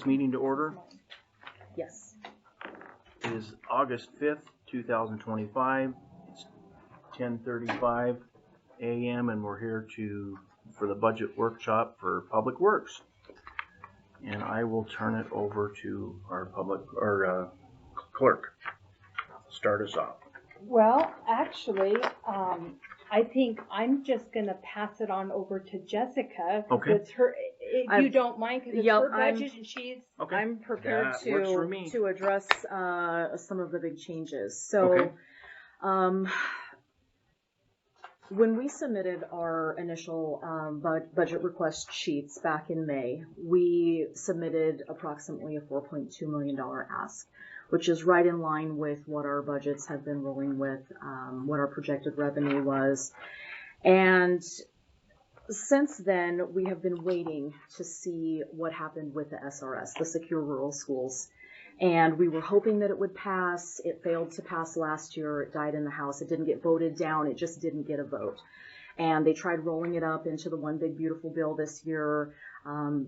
Meeting to order. Yes. It is August 5th, 2025. It's 10:35 a.m. and we're here for the budget workshop for Public Works. And I will turn it over to our clerk. Start us off. Well, actually, I think I'm just going to pass it on over to Jessica. Okay. It's her, if you don't mind, because it's her budget and she's... Okay. I'm prepared to address some of the big changes. So, when we submitted our initial budget request sheets back in May, we submitted approximately a $4.2 million ask, which is right in line with what our budgets have been rolling with, what our projected revenue was. And since then, we have been waiting to see what happened with the SRS, the Secure Rural Schools. And we were hoping that it would pass. It failed to pass last year. It died in the House. It didn't get voted down. It just didn't get a vote. And they tried rolling it up into the One Big Beautiful Bill this year.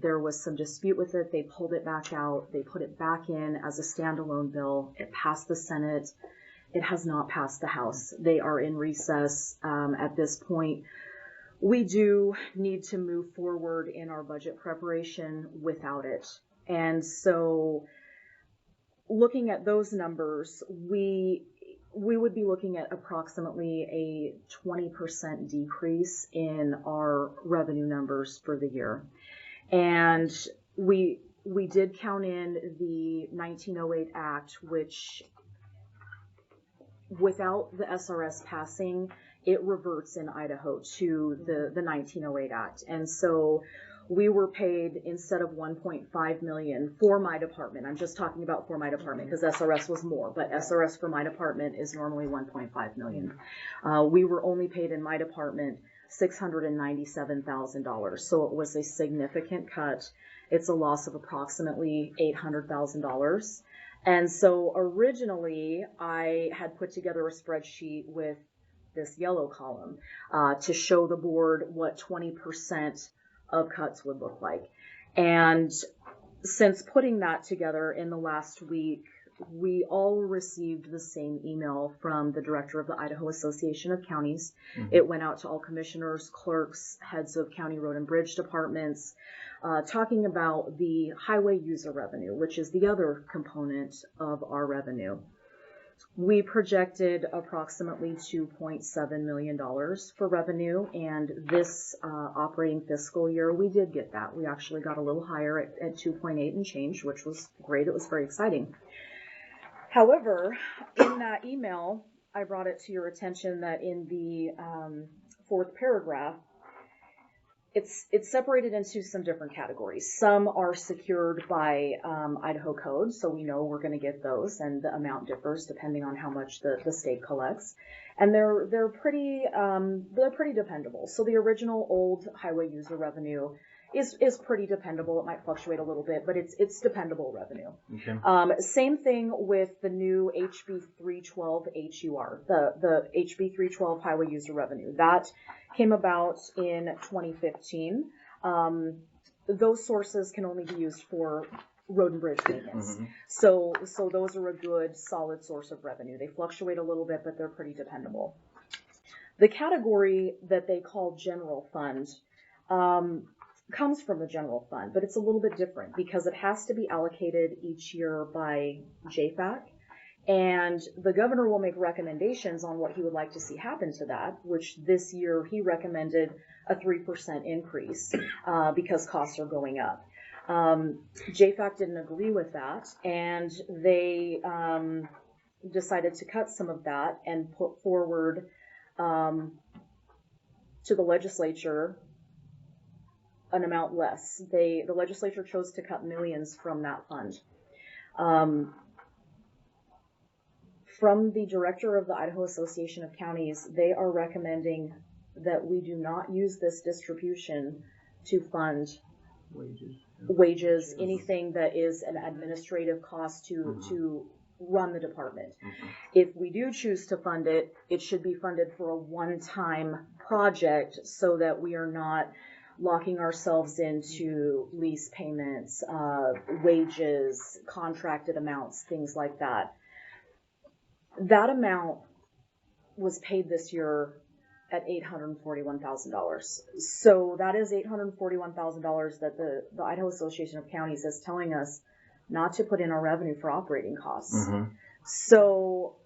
There was some dispute with it. They pulled it back out. They put it back in as a standalone bill. It passed the Senate. It has not passed the House. They are in recess at this point. We do need to move forward in our budget preparation without it. And so, looking at those numbers, we would be looking at approximately a 20% decrease in our revenue numbers for the year. And we did count in the 1908 Act, which without the SRS passing, it reverts in Idaho to the 1908 Act. And so we were paid, instead of $1.5 million for my department, I'm just talking about for my department because SRS was more, but SRS for my department is normally $1.5 million. We were only paid in my department $697,000. So it was a significant cut. It's a loss of approximately $800,000. And so originally I had put together a spreadsheet with this yellow column to show the board what 20% of cuts would look like. And since putting that together in the last week, we all received the same email from the director of the Idaho Association of Counties. Mm-hmm. It went out to all commissioners, clerks, heads of county road and bridge departments, talking about the highway user revenue, which is the other component of our revenue. We projected approximately $2.7 million for revenue, and this operating fiscal year, we did get that. We actually got a little higher at 2.8 and change, which was great. It was very exciting. However, in that email, I brought it to your attention that in the fourth paragraph, it's separated into some different categories. Some are secured by Idaho code, so we know we're going to get those, and the amount differs depending on how much the state collects. And they're pretty dependable. So the original old highway user revenue is pretty dependable. It might fluctuate a little bit, but it's dependable revenue. Okay. Same thing with the new HB 312 HUR, the HB 312 highway user revenue. That came about in 2015. Those sources can only be used for road and bridge maintenance. Mm-hmm. So those are a good, solid source of revenue. They fluctuate a little bit, but they're pretty dependable. The category that they call general fund comes from the general fund, but it's a little bit different because it has to be allocated each year by JFAC, and the governor will make recommendations on what he would like to see happen to that, which this year he recommended a 3% increase because costs are going up. JFAC didn't agree with that, and they decided to cut some of that and put forward to the legislature an amount less. The legislature chose to cut millions from that fund. From the director of the Idaho Association of Counties, they are recommending that we do not use this distribution to fund wages, anything that is an administrative cost to run the department. Mm-hmm. If we do choose to fund it, it should be funded for a one-time project so that we are not locking ourselves into lease payments, wages, contracted amounts, things like that. That amount was paid this year at $841,000. So that is $841,000 that the Idaho Association of Counties is telling us not to put in our revenue for operating costs. Mm-hmm. So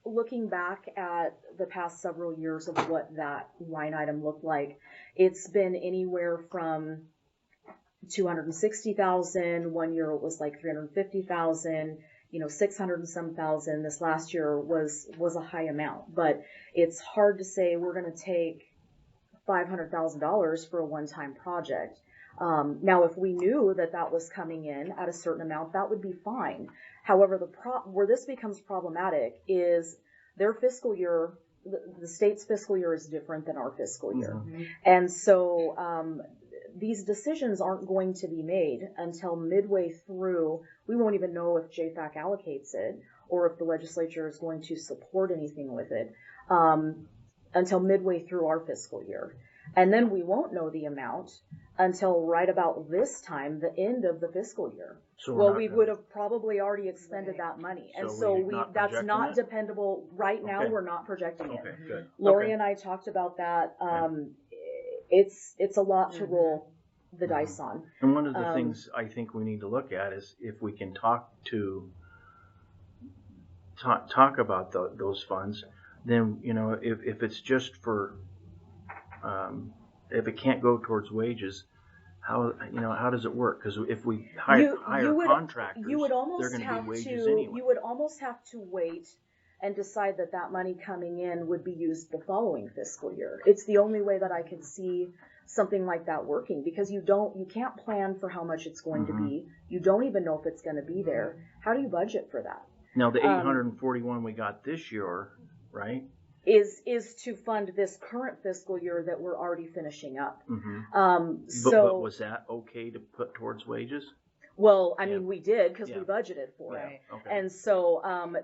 looking back at the past several years of what that line item looked like, it's been anywhere from $260,000. 1 year it was like $350,000. 600 and some thousand. This last year was a high amount, but it's hard to say we're going to take $500,000 for a one-time project. Now, if we knew that was coming in at a certain amount, that would be fine. However, where this becomes problematic is their fiscal year, the state's fiscal year is different than our fiscal year. Mm-hmm. And so these decisions aren't going to be made until midway through. We won't even know if JFAC allocates it or if the legislature is going to support anything with it until midway through our fiscal year. And then we won't know the amount until right about this time, the end of the fiscal year. So we would have probably already expended that money. And so that's projecting not it? dependable. Right now, Okay. we're not projecting it. Okay, good. Lori Okay. and I talked about that. It's a lot to roll the dice on. And one of the things I think we need to look at is if we can talk about those funds, then, if it's just for, if it can't go towards wages, how does it work? Because if we hire contractors, you would they're almost going to have be wages to, anyway. You would almost have to wait and decide that money coming in would be used the following fiscal year. It's the only way that I can see something like that working, because you can't plan for how much it's going to be. You don't even know if it's going to be there. How do you budget for that? Now the 841 we got this year, right? Is to fund this current fiscal year that we're already finishing up. Mm-hmm. But was that okay to put towards wages? Well, I mean, we did because we budgeted for it. Okay. And so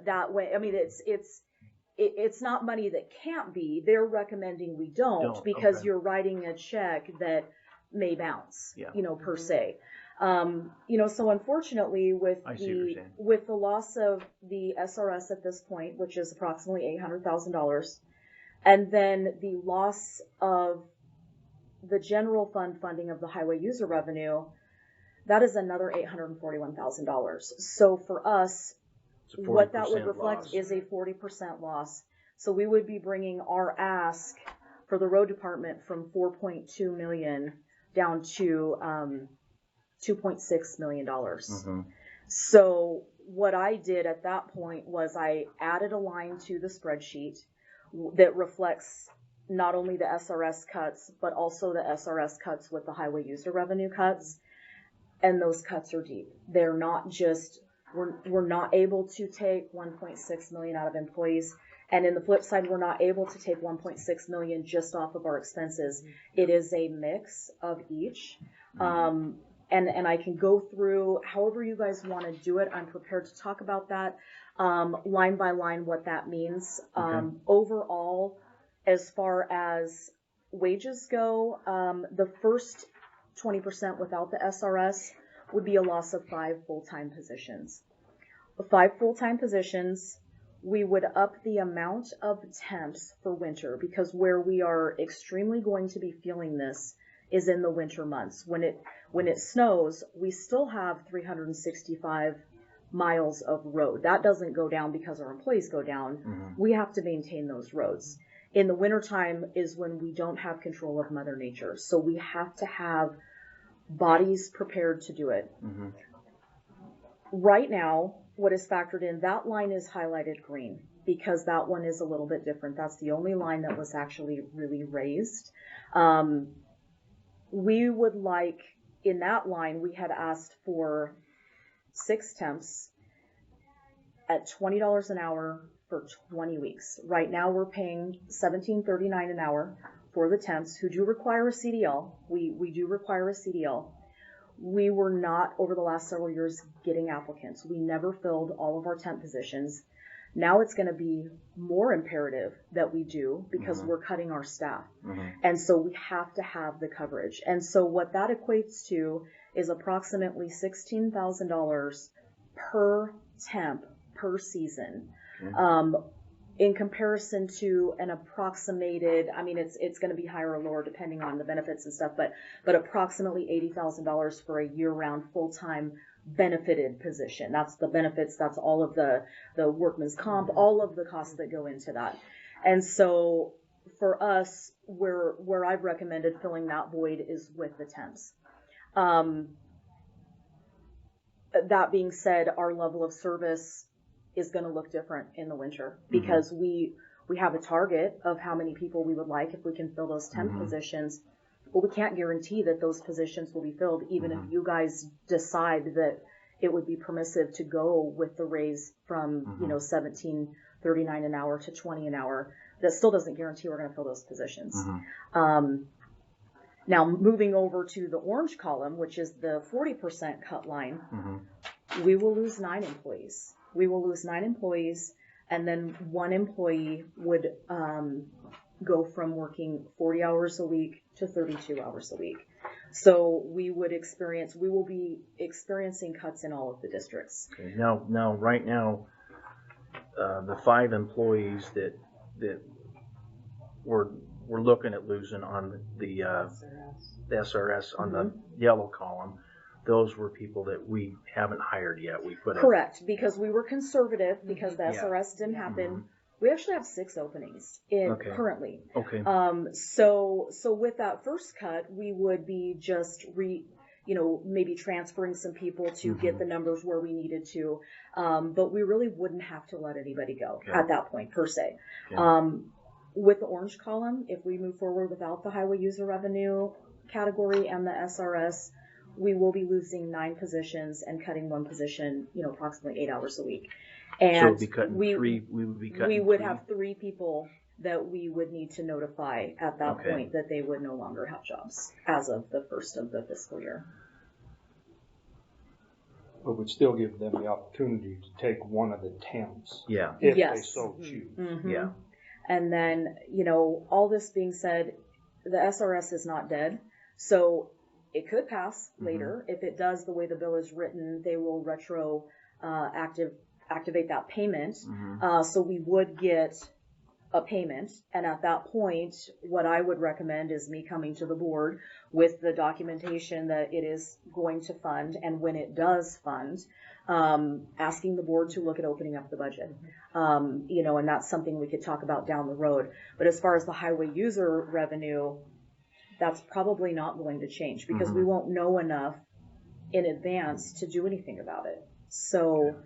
that way, I mean, it's not money that can't be. They're recommending we don't because you're writing a check that may bounce, per se. So unfortunately with the loss of the SRS at this point, which is approximately $800,000, and then the loss of the general fund funding of the highway user revenue, that is another $841,000. So for us, what that would reflect is a 40% loss. So we would be bringing our ask for the road department from $4.2 million down to $2.6 million. Mm-hmm. So what I did at that point was I added a line to the spreadsheet that reflects not only the SRS cuts, but also the SRS cuts with the highway user revenue cuts. And those cuts are deep. They're not just, we're not able to take 1.6 million out of employees. And in the flip side, we're not able to take 1.6 million just off of our expenses. It is a mix of each. And I can go through however you guys want to do it. I'm prepared to talk about that line by line, what that means. Overall, as far as wages go, the first 20% without the SRS would be a loss of 5 full-time positions. 5 full-time positions, we would up the amount of temps for winter, because where we are extremely going to be feeling this is in the winter months. When it snows, we still have 365 miles of road. That doesn't go down because our employees go down. Mm-hmm. We have to maintain those roads. In the wintertime is when we don't have control of Mother Nature. So we have to have bodies prepared to do it. Mm-hmm. Right now, what is factored in, that line is highlighted green because that one is a little bit different. That's the only line that was actually really raised. We would like, in that line, we had asked for 6 temps at $20 an hour for 20 weeks. Right now we're paying $17.39 an hour for the temps who do require a CDL. We do require a CDL. We were not, over the last several years, getting applicants. We never filled all of our temp positions. Now it's gonna be more imperative that we do because Mhm. we're cutting our staff. Mhm. And so we have to have the coverage. And so what that equates to is approximately $16,000 per temp per season. Okay. In comparison to an approximated, I mean, it's going to be higher or lower depending on the benefits and stuff, but approximately $80,000 for a year-round full-time benefited position. That's the benefits. That's all of the workman's comp, all of the costs that go into that. And so for us, where I've recommended filling that void is with the temps. That being said, our level of service is going to look different in the winter because we have a target of how many people we would like if we can fill those temp positions, but we can't guarantee that those positions will be filled even if you guys decide that it would be permissive to go with the raise from $17.39 an hour to $20 an hour. That still doesn't guarantee we're going to fill those positions. Now, moving over to the orange column, which is the 40% cut line, we will lose 9 employees. We will lose 9 employees, and then 1 employee would go from working 40 hours a week to 32 hours a week. So we will be experiencing cuts in all of the districts. Okay. Now, right now, the 5 employees that we're looking at losing on the SRS on the yellow column, those were people that we haven't hired yet. We put correct, because we were conservative because the SRS didn't happen. We actually have 6 openings currently. Okay. So with that first cut, we would be just maybe transferring some people to get the numbers where we needed to. But we really wouldn't have to let anybody go at that point per se. Okay. With the orange column, if we move forward without the highway user revenue category and the SRS, we will be losing 9 positions and cutting 1 position, approximately 8 hours a week. And we would have 3 people that we would need to notify at that point that they would no longer have jobs as of the first of the fiscal year. But would still give them the opportunity to take one of the temps. Yeah. If they so choose. Yeah. And then, all this being said, the SRS is not dead. So it could pass later. If it does, the way the bill is written, they will activate that payment. So we would get a payment. And at that point, what I would recommend is me coming to the board with the documentation that it is going to fund. And when it does fund, asking the board to look at opening up the budget. And that's something we could talk about down the road. But as far as the highway user revenue, that's probably not going to change because we won't know enough in advance to do anything about it. So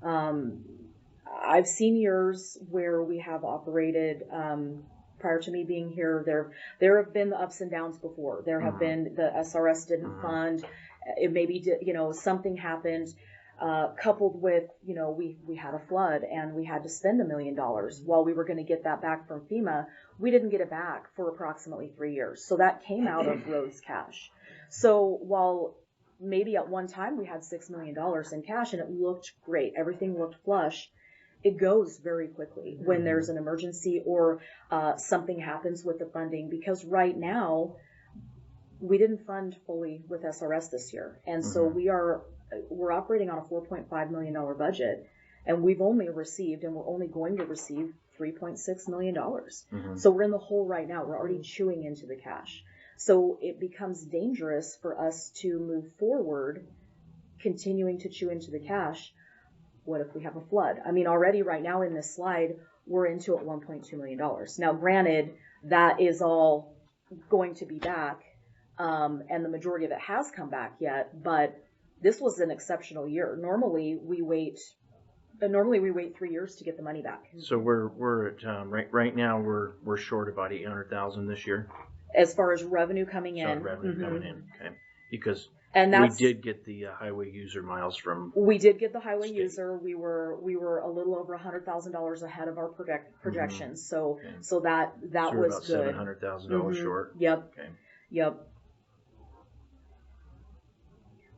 I've seen years where we have operated, prior to me being here, there have been the ups and downs before. There have been the SRS didn't fund. It maybe did, something happened. Coupled with, we had a flood and we had to spend $1 million while we were going to get that back from FEMA. We didn't get it back for approximately 3 years. So that came out of roads cash. So while maybe at one time we had $6 million in cash and it looked great, everything looked flush, it goes very quickly when there's an emergency or something happens with the funding, because right now we didn't fund fully with SRS this year. And so we're operating on a $4.5 million budget, and we've only received, and we're only going to receive $3.6 million. So we're in the hole right now. We're already chewing into the cash. So it becomes dangerous for us to move forward, continuing to chew into the cash. What if we have a flood? I mean, already right now in this slide, we're into at $1.2 million. Now, granted, that is all going to be back, and the majority of it has come back yet, but this was an exceptional year. Normally we wait 3 years to get the money back. So we're at right now we're short about $800,000 this year. As far as revenue coming in. Revenue coming in, okay. Because we did get the highway user miles from. We did get the highway user. We were a little over $100,000 ahead of our projections. So that So was about good. $700,000 short. Yep. Okay. Yep.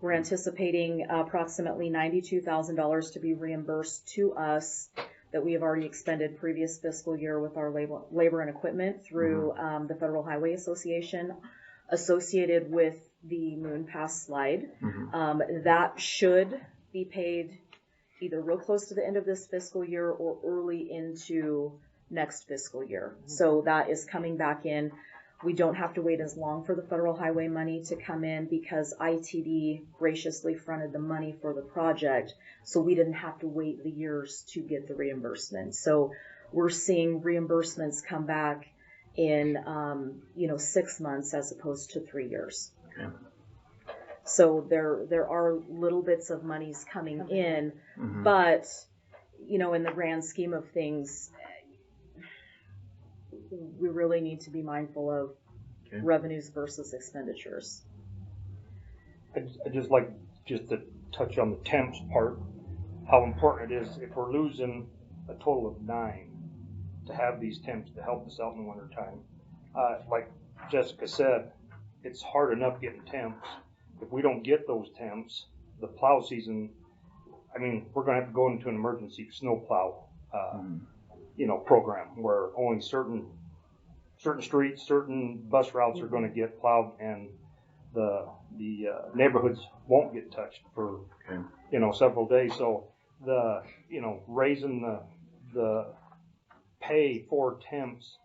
We're anticipating approximately $92,000 to be reimbursed to us that we have already expended previous fiscal year with our labor and equipment through the Federal Highway Association associated with the Moon Pass slide. That should be paid either real close to the end of this fiscal year or early into next fiscal year. So that is coming back in. We don't have to wait as long for the federal highway money to come in because ITD graciously fronted the money for the project, so we didn't have to wait the years to get the reimbursement. So we're seeing reimbursements come back in 6 months as opposed to 3 years. Okay. So there are little bits of monies coming in, but in the grand scheme of things, we really need to be mindful of revenues versus expenditures. I'd just like to touch on the temps part, how important it is if we're losing a total of 9 to have these temps to help us out in the winter time. Like Jessica said, it's hard enough getting temps. If we don't get those temps, the plow season, we're going to have to go into an emergency snow plow, program where only certain streets, certain bus routes are going to get plowed, and the neighborhoods won't get touched for several days. So raising the pay for temps,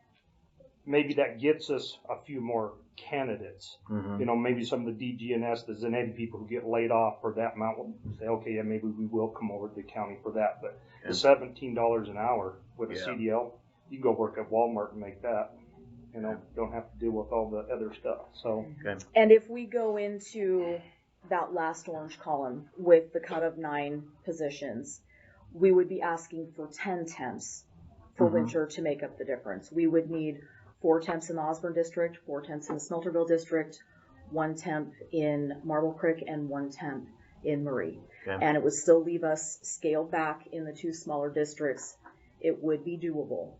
maybe that gets us a few more candidates. Maybe some of the DGNS, the Zanetti people who get laid off for that amount will say, okay, yeah, maybe we will come over to the county for that. But the $17 an hour with a CDL, you can go work at Walmart and make that. Don't have to deal with all the other stuff. So, and if we go into that last orange column with the cut of 9 positions, we would be asking for 10 temps for winter to make up the difference. We would need 4 temps in the Osborne district, 4 temps in the Smelterville district, 1 temp in Marble Creek, and 1 temp in Murray. And it would still leave us scaled back in the 2 smaller districts. It would be doable.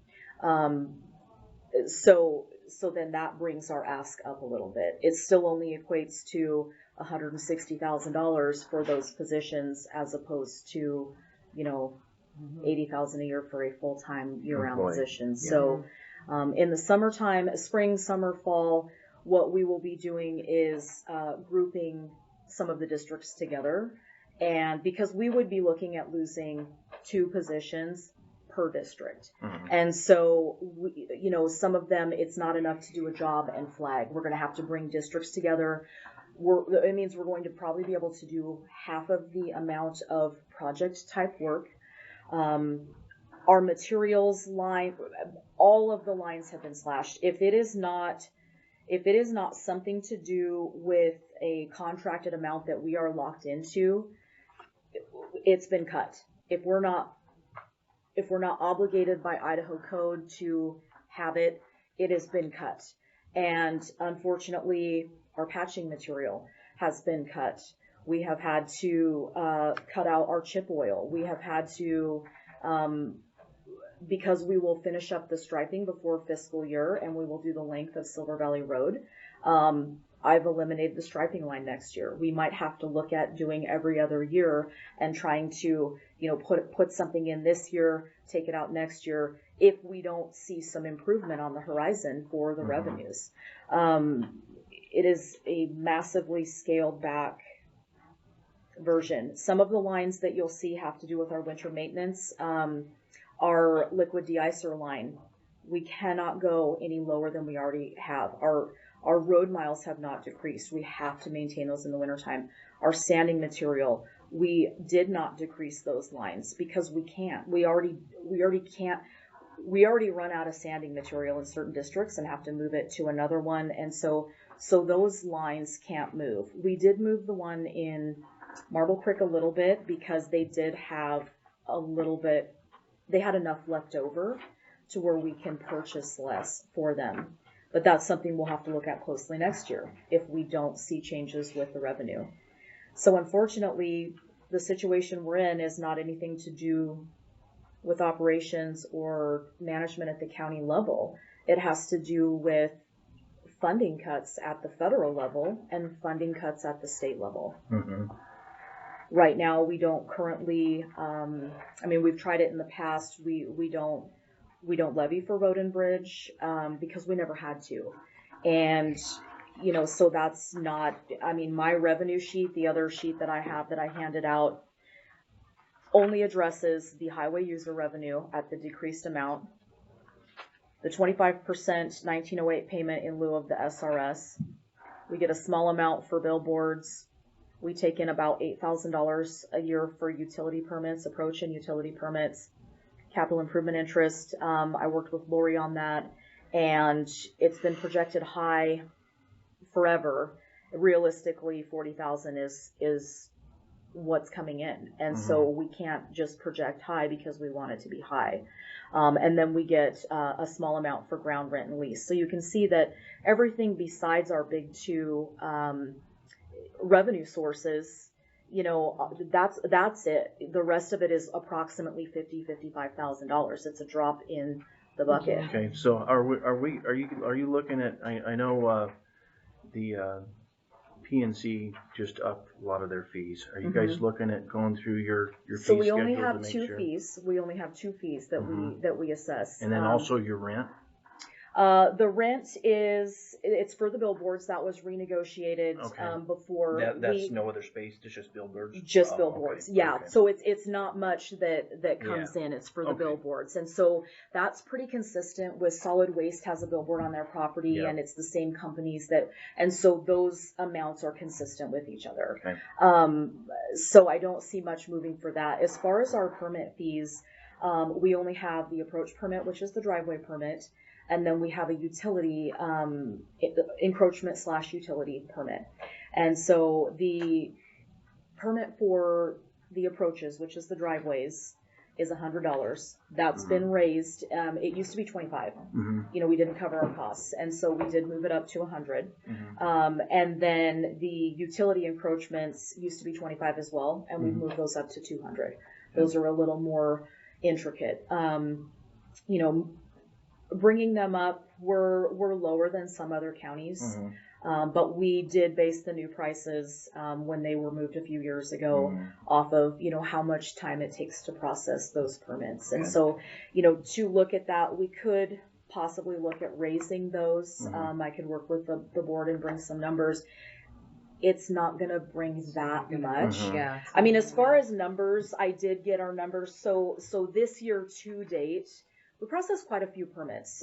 So then that brings our ask up a little bit. It still only equates to $160,000 for those positions, as opposed to, $80,000 a year for a full-time year-round position. So in the summertime, spring, summer, fall, what we will be doing is grouping some of the districts together, and because we would be looking at losing 2 positions per district. And so, some of them, it's not enough to do a job and flag. We're going to have to bring districts together. It means we're going to probably be able to do half of the amount of project type work. Our materials line, all of the lines have been slashed. If it is not something to do with a contracted amount that we are locked into, it's been cut. If we're not obligated by Idaho code to have it, it has been cut. And unfortunately, our patching material has been cut. We have had to cut out our chip oil. We have had to, because we will finish up the striping before fiscal year and we will do the length of Silver Valley Road, I've eliminated the striping line next year. We might have to look at doing every other year and trying to, put something in this year, take it out next year, if we don't see some improvement on the horizon for the revenues. It is a massively scaled back version. Some of the lines that you'll see have to do with our winter maintenance. Our liquid de-icer line, we cannot go any lower than we already have. Our road miles have not decreased. We have to maintain those in the wintertime. Our sanding material, we did not decrease those lines because we can't. We already can't. We already run out of sanding material in certain districts and have to move it to another one. And so those lines can't move. We did move the one in Marble Creek a little bit because they did have they had enough left over to where we can purchase less for them. But that's something we'll have to look at closely next year if we don't see changes with the revenue. So unfortunately, the situation we're in is not anything to do with operations or management at the county level. It has to do with funding cuts at the federal level and funding cuts at the state level. Right now, we don't currently, I mean, we've tried it in the past, we don't levy for road and bridge, because we never had to. And, you know, so that's not, I mean, my revenue sheet, the other sheet that I have that I handed out, only addresses the highway user revenue at the decreased amount, the 25% 1908 payment in lieu of the SRS. We get a small amount for billboards. We take in about $8,000 a year for utility permits, approach and utility permits, capital improvement interest. I worked with Lori on that, and it's been projected high forever. Realistically, 40,000 is what's coming in, and so we can't just project high because we want it to be high. And then we get a small amount for ground rent and lease. So you can see that everything besides our big two revenue sources, you know, that's it. The rest of it is approximately $55,000. It's a drop in the bucket. Okay, so are you looking at, I know, the PNC just upped a lot of their fees. Are you guys looking at going through your fee So we schedule only to have make two sure? fees. We only have two fees that we assess. And then also your rent? The rent it's for the billboards. That was renegotiated before That's no other space, it's just billboards? just Oh, billboards. okay, Yeah. okay. So it's not much that comes in. It's for the Okay. billboards. And so that's pretty consistent with Solid Waste has a billboard on their property, Yep. and it's the same companies and so those amounts are consistent with each other. Okay. So I don't see much moving for that. As far as our permit fees, we only have the approach permit, which is the driveway permit. And then we have a utility, encroachment / utility permit. And so the permit for the approaches, which is the driveways, is $100. That's been raised. It used to be $25. You know, we didn't cover our costs. And so we did move it up to $100. And then the utility encroachments used to be $25 as well. And we've moved those up to $200. Those are a little more intricate. You know, bringing them up, we're lower than some other counties, but we did base the new prices when they were moved a few years ago off of, you know, how much time it takes to process those permits. And so, you know, to look at that, we could possibly look at raising those. I could work with the board and bring some numbers. It's not going to bring that much. Yeah. I mean, as far as numbers, I did get our numbers. So this year to date, we processed quite a few permits.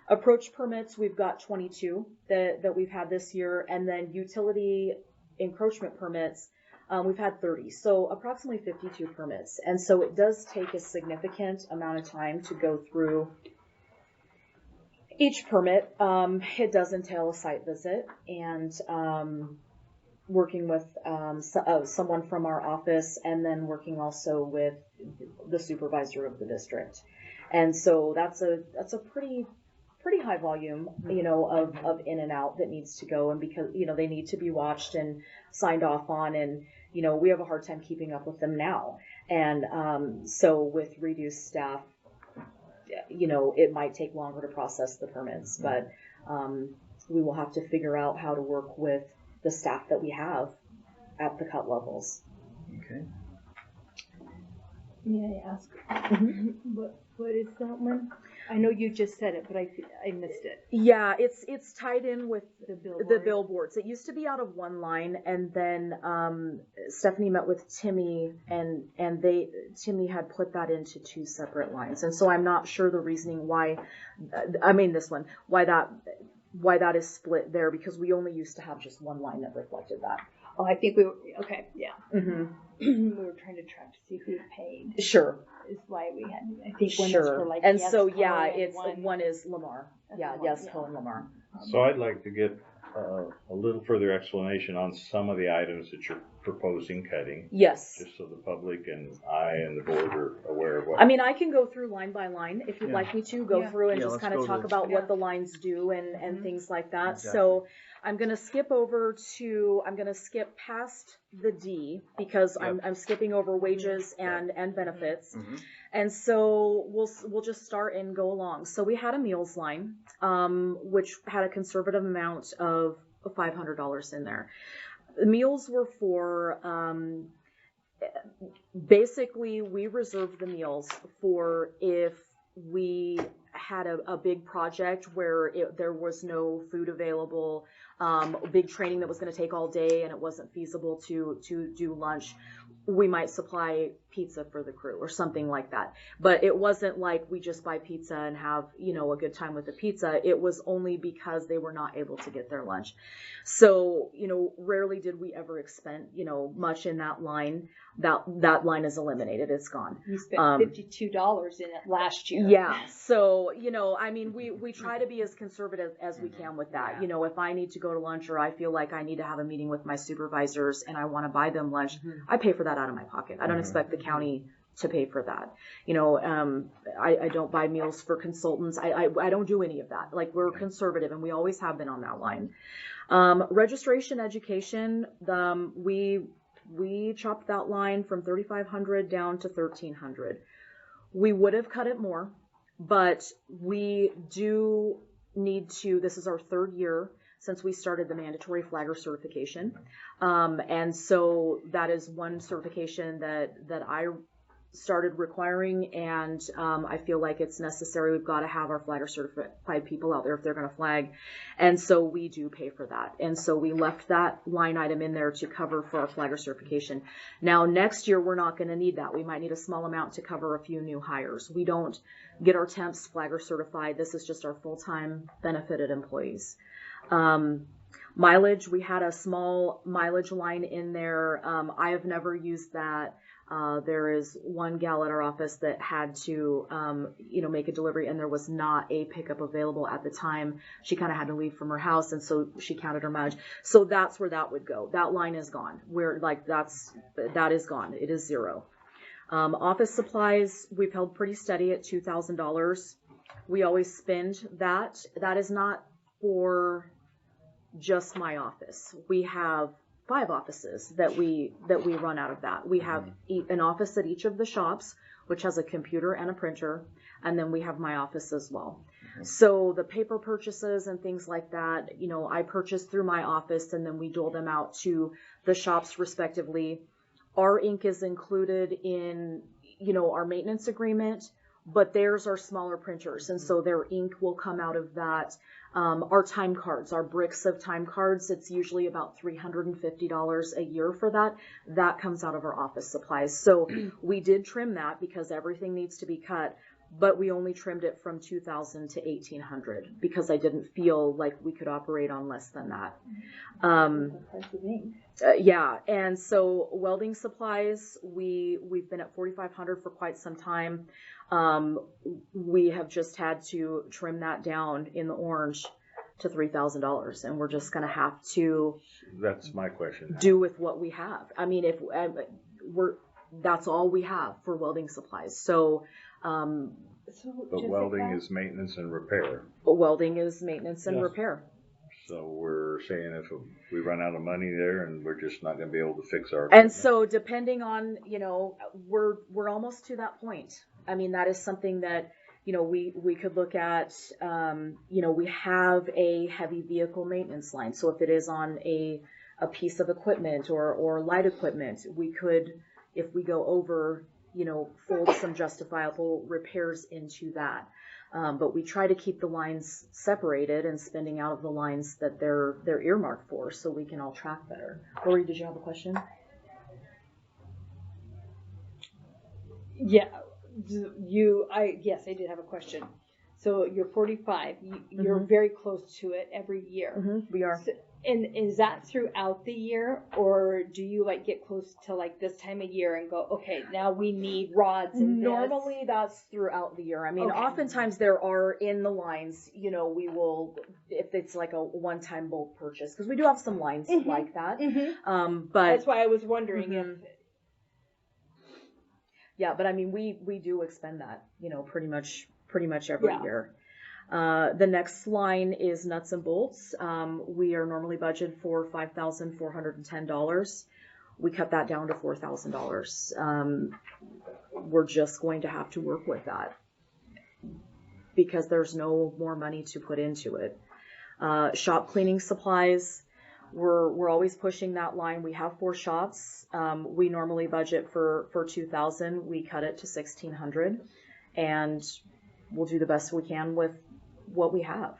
Approach permits, we've got 22 that we've had this year. And then utility encroachment permits, we've had 30. So approximately 52 permits. And so it does take a significant amount of time to go through each permit. It does entail a site visit and working with someone from our office, and then working also with the supervisor of the district. And so that's a pretty high volume, you know, of in and out that needs to go, and because, you know, they need to be watched and signed off on, and, you know, we have a hard time keeping up with them now. And so with reduced staff, you know, it might take longer to process the permits, but we will have to figure out how to work with the staff that we have at the cut levels. Okay. May I ask, what is that one? I know you just said it, but I missed it. Yeah, it's tied in with The billboard. the billboards. It used to be out of one line, and then Stephanie met with Timmy, and Timmy had put that into two separate lines. And so I'm not sure the reasoning why. Why that is split there, because we only used to have just one line that reflected that. Oh, I think we were, okay, yeah. Mm-hmm. We were trying to track to see who paid, Sure. is why we had, I think one is Sure. for like And Yes so, Co yeah, and it's one is Lamar. Yeah, Lamar, Yes yeah. Co and Lamar. So I'd like to get a little further explanation on some of the items that you're proposing cutting, Yes. just so the public and I and the board are aware of what. I mean, I can go through line by line if you'd Yeah. like me to go Yeah. through and Yeah, just let's kind of go talk to- about Yeah. what the lines do and things like that. Exactly. So I'm going to skip over to, I'm going to skip past the D because I'm skipping over wages and benefits. And so we'll just start and go along. So we had a meals line, which had a conservative amount of $500 in there. The meals were for basically we reserved the meals for if we had a big project where there was no food available, big training that was going to take all day and it wasn't feasible to do lunch. We might supply pizza for the crew or something like that. But it wasn't like we just buy pizza and have, a good time with the pizza. It was only because they were not able to get their lunch. So, rarely did we ever expend, much in that line. That line is eliminated. It's gone. You spent $52 in it last year. Yeah. So, we try to be as conservative as we can with that. If I need to go to lunch or I feel like I need to have a meeting with my supervisors and I want to buy them lunch, I pay for that out of my pocket. I don't expect the county to pay for that. I don't buy meals for consultants. I don't do any of that. Like, we're conservative and we always have been on that line. Registration education, we chopped that line from $3,500 down to $1,300. We would have cut it more, but we do need to, this is our third year since we started the mandatory flagger certification. And so that is one certification that I started requiring, and I feel like it's necessary. We've got to have our flagger certified people out there if they're going to flag, and so we do pay for that. And so we left that line item in there to cover for our flagger certification. Now next year we're not going to need that. We might need a small amount to cover a few new hires. We don't get our temps flagger certified. This is just our full-time benefited employees. Mileage, we had a small mileage line in there. I have never used that. There is one gal at our office that had to, make a delivery, and there was not a pickup available at the time. She kind of had to leave from her house, and so she counted her mileage. So that's where that would go. That line is gone. That is gone. It is zero. Office supplies, we've held pretty steady at $2,000. We always spend that. That is not for just my office. We have 5 offices that we run out of that. We have an office at each of the shops, which has a computer and a printer, and then we have my office as well. So the paper purchases and things like that, I purchase through my office, and then we dole them out to the shops respectively. Our ink is included in, our maintenance agreement, but theirs are smaller printers, and so their ink will come out of that. Our time cards, our bricks of time cards, it's usually about $350 a year for that. That comes out of our office supplies. So we did trim that because everything needs to be cut, but we only trimmed it from $2,000 to $1,800 because I didn't feel like we could operate on less than that. Yeah, and so welding supplies, we've been at $4,500 for quite some time. We have just had to trim that down in the orange to $3,000, and we're just going to have to. That's my question. Do with what we have. I mean, that's all we have for welding supplies. So. But welding is maintenance and repair. Welding is maintenance and repair. So we're saying if we run out of money there and we're just not going to be able to fix our equipment. And so depending on, we're almost to that point. I mean, that is something that, we could look at, we have a heavy vehicle maintenance line. So if it is on a piece of equipment or light equipment, we could, if we go over, fold some justifiable repairs into that. But we try to keep the lines separated and spending out of the lines that they're earmarked for, so we can all track better. Lori, did you have a question? Yeah, yes, I did have a question. So you're 45. You're very close to it every year. We are. So, and is that throughout the year, or do you get close to this time of year and go, okay, now we need rods and normally that's throughout the year. I mean, oftentimes there are in the lines, we will, if it's like a one-time bulk purchase, because we do have some lines like that. But that's why I was wondering if. Yeah, but I mean, we do expend that, pretty much every year. The next line is nuts and bolts. We are normally budgeted for $5,410. We cut that down to $4,000. We're just going to have to work with that because there's no more money to put into it. Shop cleaning supplies. we're always pushing that line. We have 4 shops. We normally budget for 2,000. We cut it to 1,600, and we'll do the best we can with what we have.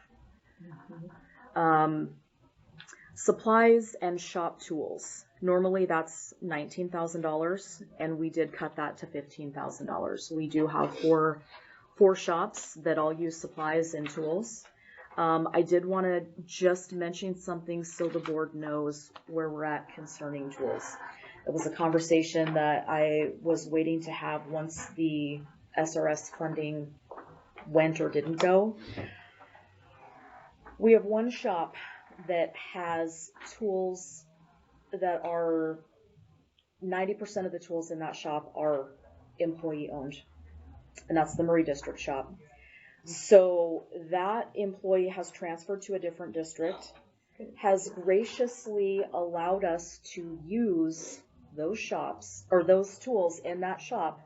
Supplies and shop tools. Normally that's $19,000, and we did cut that to $15,000. We do have four shops that all use supplies and tools. I did want to just mention something so the board knows where we're at concerning tools. It was a conversation that I was waiting to have once the SRS funding went or didn't go. We have one shop that has tools that are 90% of the tools in that shop are employee owned, and that's the Murray District shop. So that employee has transferred to a different district, has graciously allowed us to use those shops or those tools in that shop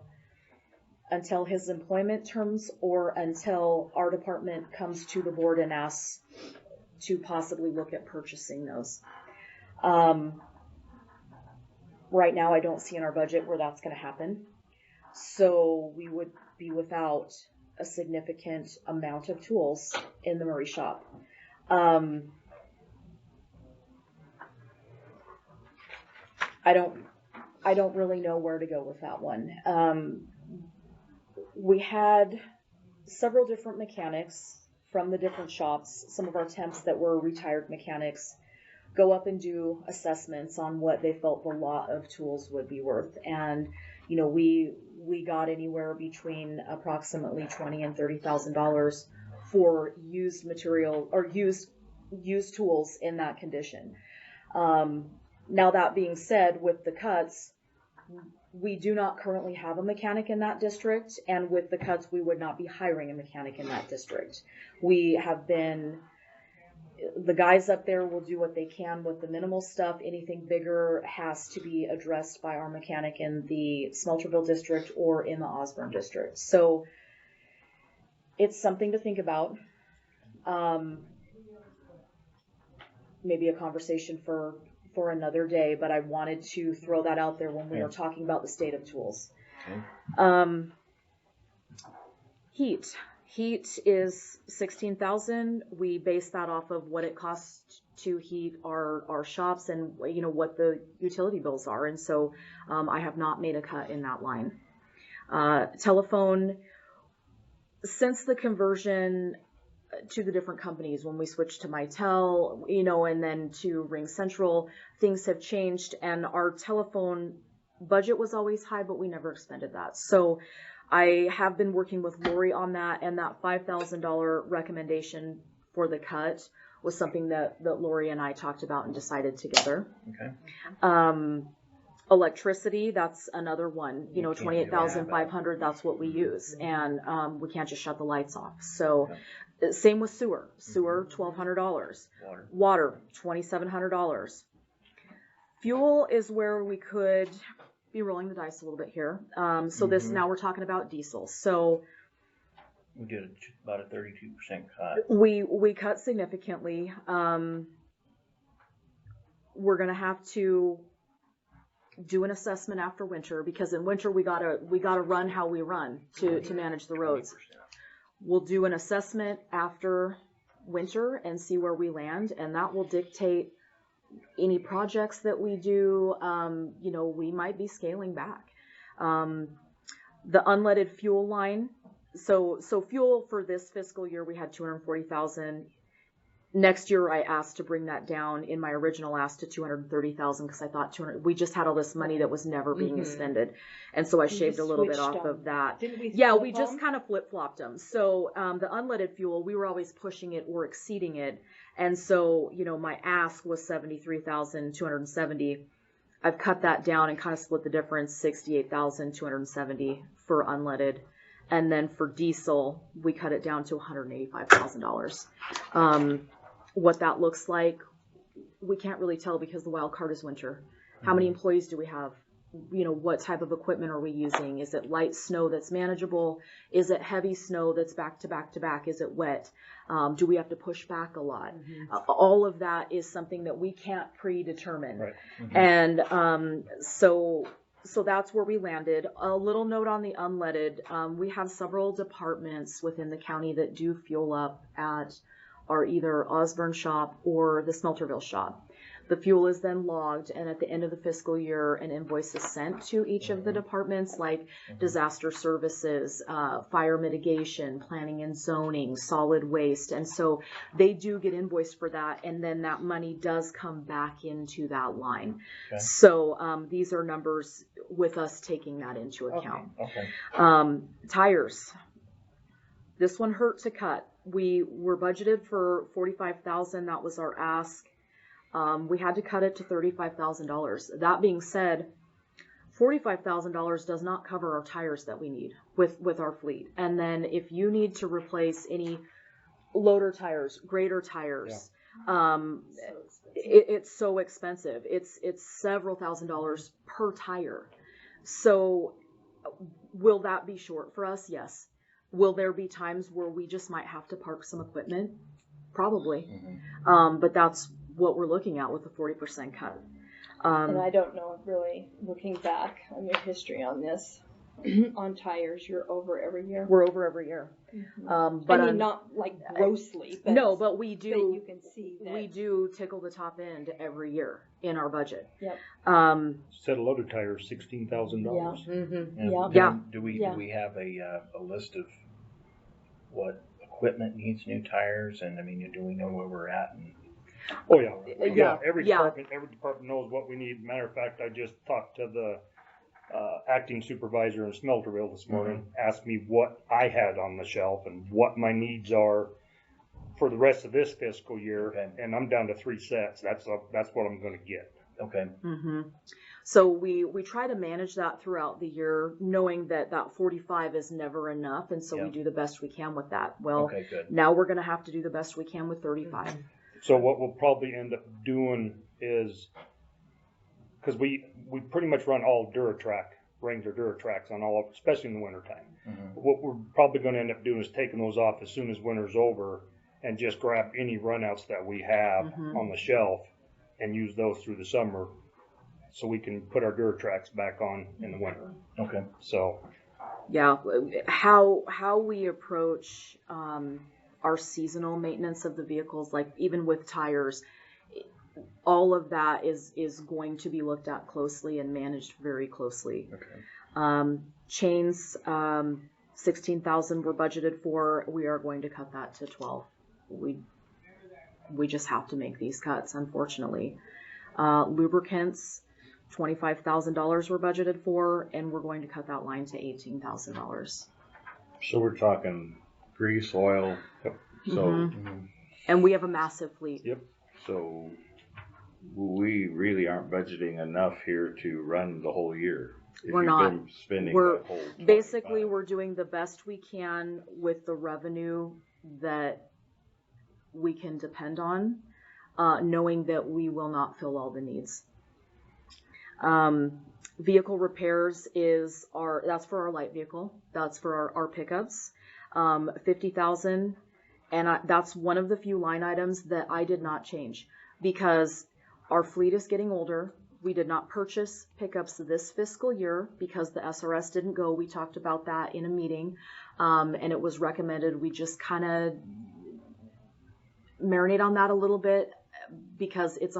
until his employment terms or until our department comes to the board and asks to possibly look at purchasing those. Right now, I don't see in our budget where that's going to happen. So we would be without a significant amount of tools in the Murray shop. I don't really know where to go with that one. We had several different mechanics from the different shops. Some of our temps that were retired mechanics go up and do assessments on what they felt the lot of tools would be worth. And, you know, we got anywhere between approximately $20,000 and $30,000 for used material or used tools in that condition. Now that being said, with the cuts, we do not currently have a mechanic in that district, and with the cuts, we would not be hiring a mechanic in that district. We have been, the guys up there will do what they can with the minimal stuff. Anything bigger has to be addressed by our mechanic in the Smelterville district or in the Osborne district. So it's something to think about. Maybe a conversation for another day, but I wanted to throw that out there when we are talking about the state of tools. Okay. Heat is $16,000. We base that off of what it costs to heat our shops and, you know, what the utility bills are. And so I have not made a cut in that line. Telephone, since the conversion to the different companies, when we switched to Mitel, you know, and then to Ring Central, things have changed, and our telephone budget was always high, but we never expended that. So I have been working with Lori on that, and that $5,000 recommendation for the cut was something that Lori and I talked about and decided together. Okay. Electricity, that's another one, you know, 28,500, that's what we use, and we can't just shut the lights off. So same with sewer, $1,200, water, $2,700. Fuel is where we could be rolling the dice a little bit here. So this, now we're talking about diesel. So we did about a 32% cut. We cut significantly. We're gonna have to do an assessment after winter, because in winter we gotta run how we run to manage the roads. 20%. We'll do an assessment after winter and see where we land, and that will dictate any projects that we do. You know, we might be scaling back. The unleaded fuel line. So fuel for this fiscal year, we had $240,000. Next year, I asked to bring that down in my original ask to $230,000, because I thought we just had all this money that was never being expended, and so I shaved a little bit off of that. We just kind of flip-flopped them. So the unleaded fuel, we were always pushing it or exceeding it, and so, you know, my ask was $73,270. I've cut that down and kind of split the difference, $68,270 for unleaded, and then for diesel, we cut it down to $185,000. What that looks like, we can't really tell, because the wild card is winter. How many employees do we have? what type of equipment are we using? Is it light snow that's manageable? Is it heavy snow that's back to back to back? Is it wet? Do we have to push back a lot? All of that is something that we can't predetermine. Right. And so that's where we landed. A little note on the unleaded. We have several departments within the county that do fuel up at our either Osborne shop or the Smelterville shop. The fuel is then logged, and at the end of the fiscal year, an invoice is sent to each of the departments, like disaster services, fire mitigation, planning and zoning, solid waste. And so they do get invoiced for that, and then that money does come back into that line. Okay. So these are numbers with us taking that into account. Okay. Tires. This one hurt to cut. We were budgeted for $45,000. That was our ask. We had to cut it to $35,000. That being said, $45,000 does not cover our tires that we need with our fleet. And then if you need to replace any loader tires, grader tires, it's so expensive. It's several $1,000s per tire. So will that be short for us? Yes. Will there be times where we just might have to park some equipment? Probably. But that's what we're looking at with the 40% cut. And I don't know, really, looking back on your history on this, on tires, you're over every year. We're over every year. But I mean, not like grossly. But no, but we do. you can see that. We do tickle the top end every year in our budget. Yep. Set a loader tire, $16,000. And Yeah. Do we have a list of what equipment needs new tires? And I mean, do we know where we're at? And Oh yeah. Yeah. Every Yeah. department knows what we need. Matter of fact, I just talked to the acting supervisor in Smelterville this morning, asked me what I had on the shelf and what my needs are for the rest of this fiscal year. Okay. And I'm down to 3 sets. That's what I'm going to get. okay. So we try to manage that throughout the year, knowing that 45 is never enough, and so we do the best we can with that. Well, Okay, good. now we're going to have to do the best we can with 35. So what we'll probably end up doing is, because we pretty much run all Duratrack, Wrangler Duratracks on all, especially in the wintertime. What we're probably going to end up doing is taking those off as soon as winter's over and just grab any runouts that we have on the shelf and use those through the summer so we can put our Duratracks back on in the winter. Okay. So Yeah, how we approach our seasonal maintenance of the vehicles, like even with tires, all of that is going to be looked at closely and managed very closely. Okay. Chains, 16,000 we're budgeted for. We are going to cut that to 12. We just have to make these cuts, unfortunately. Lubricants, $25,000 we're budgeted for, and we're going to cut that line to $18,000. So we're talking grease, oil. So, And we have a massive fleet. Yep. so we really aren't budgeting enough here to run the whole year. If We're you've not. been spending We're that whole basically 25. we're doing the best we can with the revenue that we can depend on, knowing that we will not fill all the needs. Vehicle repairs that's for our light vehicle. That's for our pickups. 50,000, and that's one of the few line items that I did not change because our fleet is getting older. We did not purchase pickups this fiscal year because the SRS didn't go. We talked about that in a meeting, and it was recommended we just kind of marinate on that a little bit because it's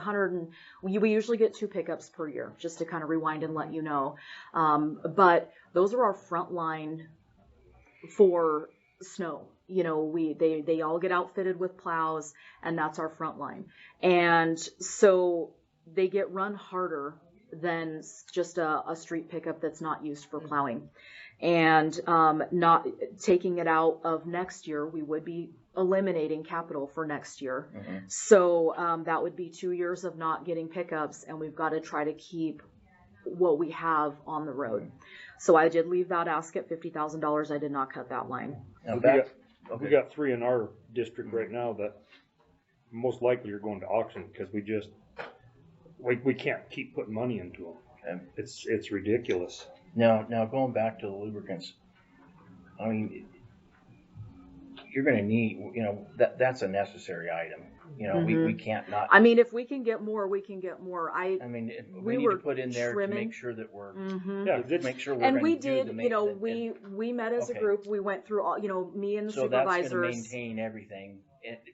we usually get 2 pickups per year, just to kind of rewind and let you know. But those are our front line for snow. They all get outfitted with plows, and that's our front line. And so they get run harder than just a street pickup that's not used for plowing. And not taking it out of next year, we would be eliminating capital for next year. So that would be 2 years of not getting pickups, and we've got to try to keep what we have on the road. So I did leave that ask at $50,000. I did not cut that line. Now we got 3 in our district right now that most likely are going to auction because we can't keep putting money into them. It's ridiculous. Now going back to the lubricants, I mean, you're gonna need, that's a necessary item. We can't not, I mean, if we can get more, we can get more. I mean, we we need to were put in there to trimming. make sure that we're, Yeah, to make sure we're And gonna we do did, the we met as a Okay. group, we went through all, me and the so that's gonna supervisors maintain everything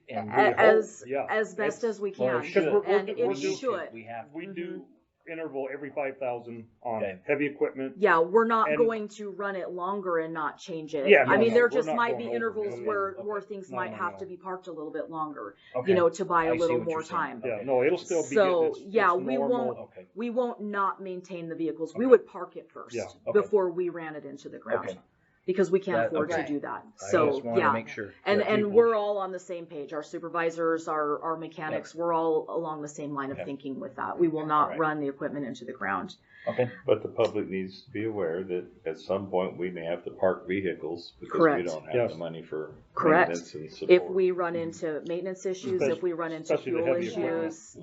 and as yeah. best It's- as we well, can. it should. And we're it doing- should. We have, We do interval every 5,000 on Okay. heavy equipment. Yeah, we're not And- going to run it longer and not change it. Yeah, I no, mean, no, there we're just not might going be over. intervals No, no, where okay. things No, might no, have no. to be parked a little bit longer, okay. to buy I a see little what more you're saying. time. Yeah, no, it'll still be. So, it's yeah, we normal. won't- Okay, We won't not maintain the vehicles. We Okay. would park it first Yeah. Okay. before we ran it into the ground. okay. Because we can't That- afford okay. to do that. I So, just wanted to yeah. make sure. And that and people- we're all on the same page. Our supervisors, our mechanics, we're all along the same line of Okay. thinking with that. We will not Alright. run the equipment into the ground. Okay, But the public needs to be aware that at some point we may have to park vehicles because we Correct. don't have Yes. the money for Correct. maintenance and support. If we run into maintenance issues, if we run into Especially the fuel heavy equipment. issues,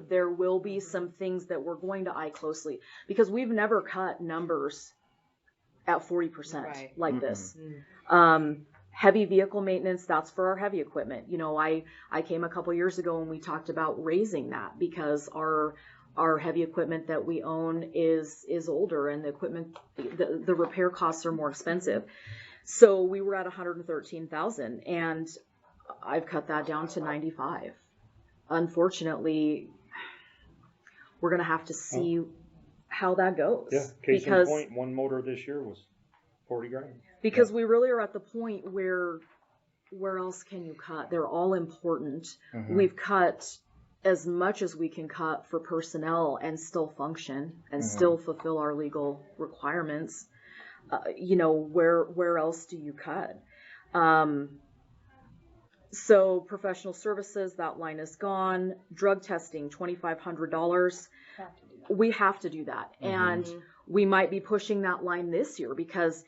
there will be some things that we're going to eye closely because we've never cut numbers at 40% Right. like this. Mm. Heavy vehicle maintenance, that's for our heavy equipment. I came a couple years ago and we talked about raising that because our heavy equipment that we own is older and the equipment, the repair costs are more expensive. So we were at 113,000 and I've cut that down to 95. Unfortunately, we're going to have to see how that goes. Yeah, case in because point, one motor this year was 40 grand. because we really are at the point where else can you cut? They're all important. Mhm. We've cut as much as we can cut for personnel and still function and still fulfill our legal requirements. Where else do you cut? So professional services, that line is gone. Drug testing, $2,500. Have to do that. We have to do that. And we might be pushing that line this year because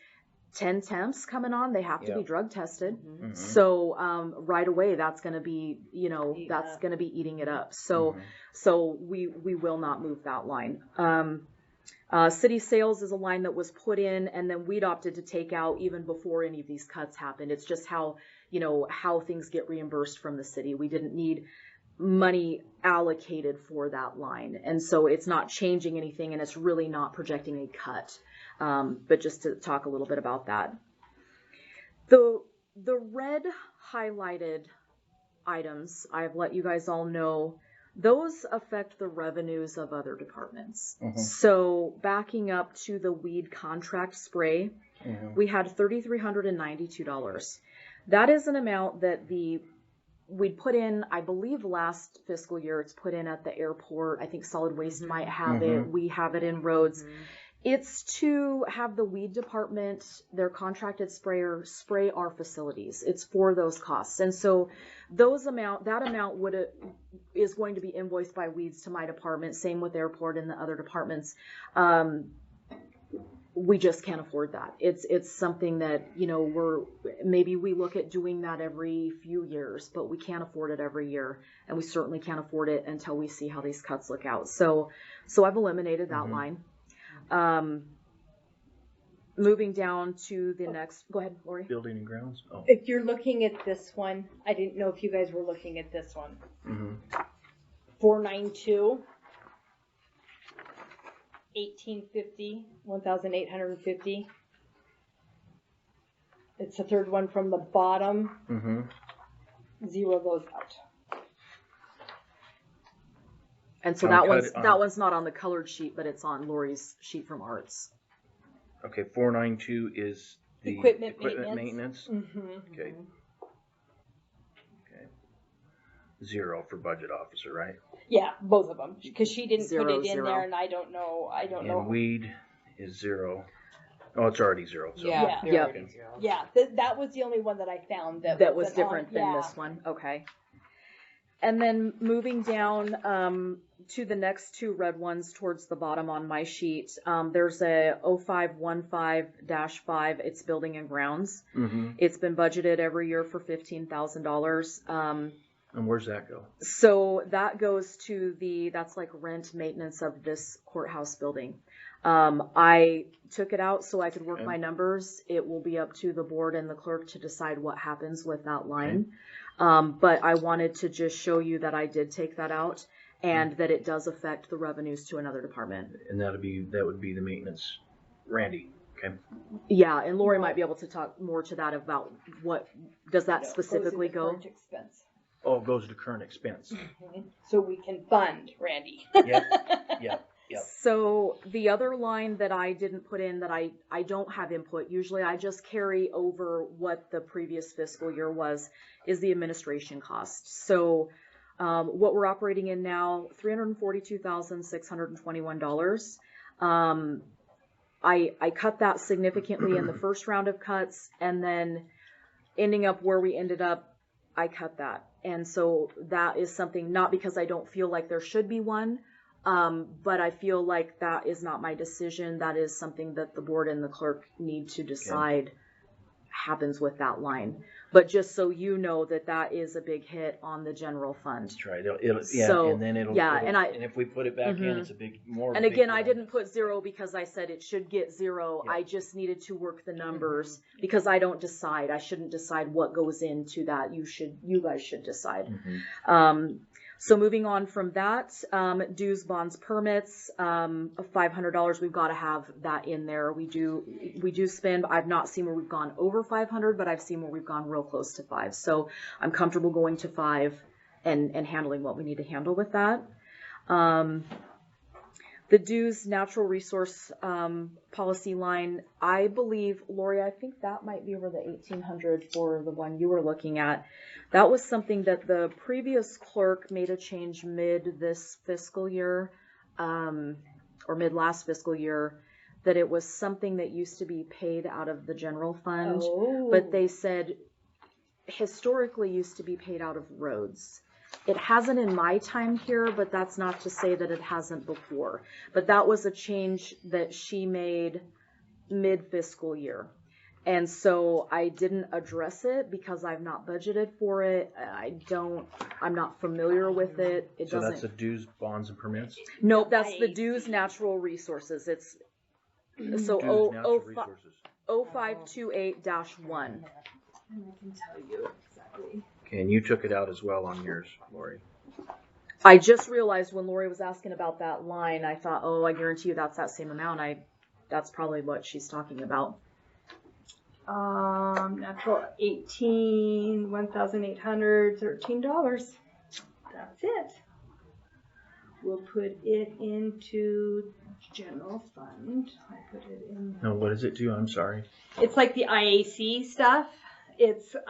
10 temps coming on, they have to be Yep. drug tested. Mhm. So right away, that's going to be, Eating that's up. going to be eating it up. So we will not move that line. City sales is a line that was put in, and then we'd opted to take out even before any of these cuts happened. It's just how things get reimbursed from the city. We didn't need money allocated for that line, and so it's not changing anything, and it's really not projecting a cut. But just to talk a little bit about that, the red highlighted items, I've let you guys all know, those affect the revenues of other departments. So backing up to the weed contract spray, we had $3,392. That is an amount that we'd put in, I believe last fiscal year, it's put in at the airport. I think solid waste might have it. We have it in roads. It's to have the weed department, their contracted sprayer, spray our facilities. It's for those costs. And so that amount is going to be invoiced by weeds to my department. Same with airport and the other departments. We just can't afford that. It's something that, maybe we look at doing that every few years, but we can't afford it every year. And we certainly can't afford it until we see how these cuts look out. So I've eliminated that line. Moving down to the next, go ahead, Lori. Building and grounds? Oh. If you're looking at this one, I didn't know if you guys were looking at this one. Mhm. 492, 1850, 1850. It's the third one from the bottom. Zero those out. And so I'll that cut one's it on- that one's not on the colored sheet, but it's on Lori's sheet from Arts. Okay, 492 is the Equipment maintenance. Mm-hmm. Okay. Zero for budget officer, right? Yeah, both of them, because she didn't Zero, put it in zero. there, and I don't know. And weed is zero. Oh, it's already zero. So. Yeah. Yep. Okay. Yeah, that was the only one that I found that That was wasn't on- different than yeah. this one. Okay. And then moving down to the next two red ones towards the bottom on my sheet, there's a 0515-5. It's building and grounds. Mm-hmm. It's been budgeted every year for $15,000. And where's that go? So that goes to that's like rent maintenance of this courthouse building. I took it out so I could work Okay. my numbers. It will be up to the board and the clerk to decide what happens with that line. But I wanted to just show you that I did take that out and that it does affect the revenues to another department. And that would be the maintenance, Randy, okay? Yeah, and Lori might be able to talk more to that about what, does that specifically Goes into go? current expense. Oh, it goes to current expense. So we can fund Randy. Yep, yep. So the other line that I didn't put in that I don't have input, usually I just carry over what the previous fiscal year was, is the administration cost. So what we're operating in now, $342,621. I cut that significantly in the first round of cuts, and then ending up where we ended up, I cut that. And so that is something, not because I don't feel like there should be one, but I feel like that is not my decision. That is something that the board and the clerk need to decide happens with that line. But just so you know that that is a big hit on the general fund. That's right. Yeah, So, and then it'll, yeah, and and if we put it back in, Mhm. it's a big, more. of a And big again, I hit on didn't us. put 0 because I said it should get 0. Yeah. I just needed to work the numbers because I don't decide. I shouldn't decide what goes into that. You guys should decide. Mhm. So moving on from that, dues, bonds, permits, $500. We've got to have that in there. We do spend. I've not seen where we've gone over 500, but I've seen where we've gone real close to 5. So I'm comfortable going to 5 and handling what we need to handle with that. The dues natural resource policy line, I believe, Lori, I think that might be over the 1,800 for the one you were looking at. That was something that the previous clerk made a change mid this fiscal year, or mid last fiscal year, that it was something that used to be paid out of the general fund, but they said historically used to be paid out of roads. It hasn't in my time here, but that's not to say that it hasn't before. But that was a change that she made mid-fiscal year. And so I didn't address it because I've not budgeted for it. I'm not familiar with it. It So doesn't. that's the dues, bonds, and permits? Nope, that's the IAC. dues natural resources. It's Dues, so natural resources. 0528-1. And I can tell you exactly. Okay, and you took it out as well on yours, Lori. I just realized when Lori was asking about that line, I thought, oh, I guarantee you that's that same amount. That's probably what she's talking about. Natural $1,813. That's it. We'll put it into general fund. I put it in. No, what is it to? I'm sorry. It's like the IAC stuff. It's the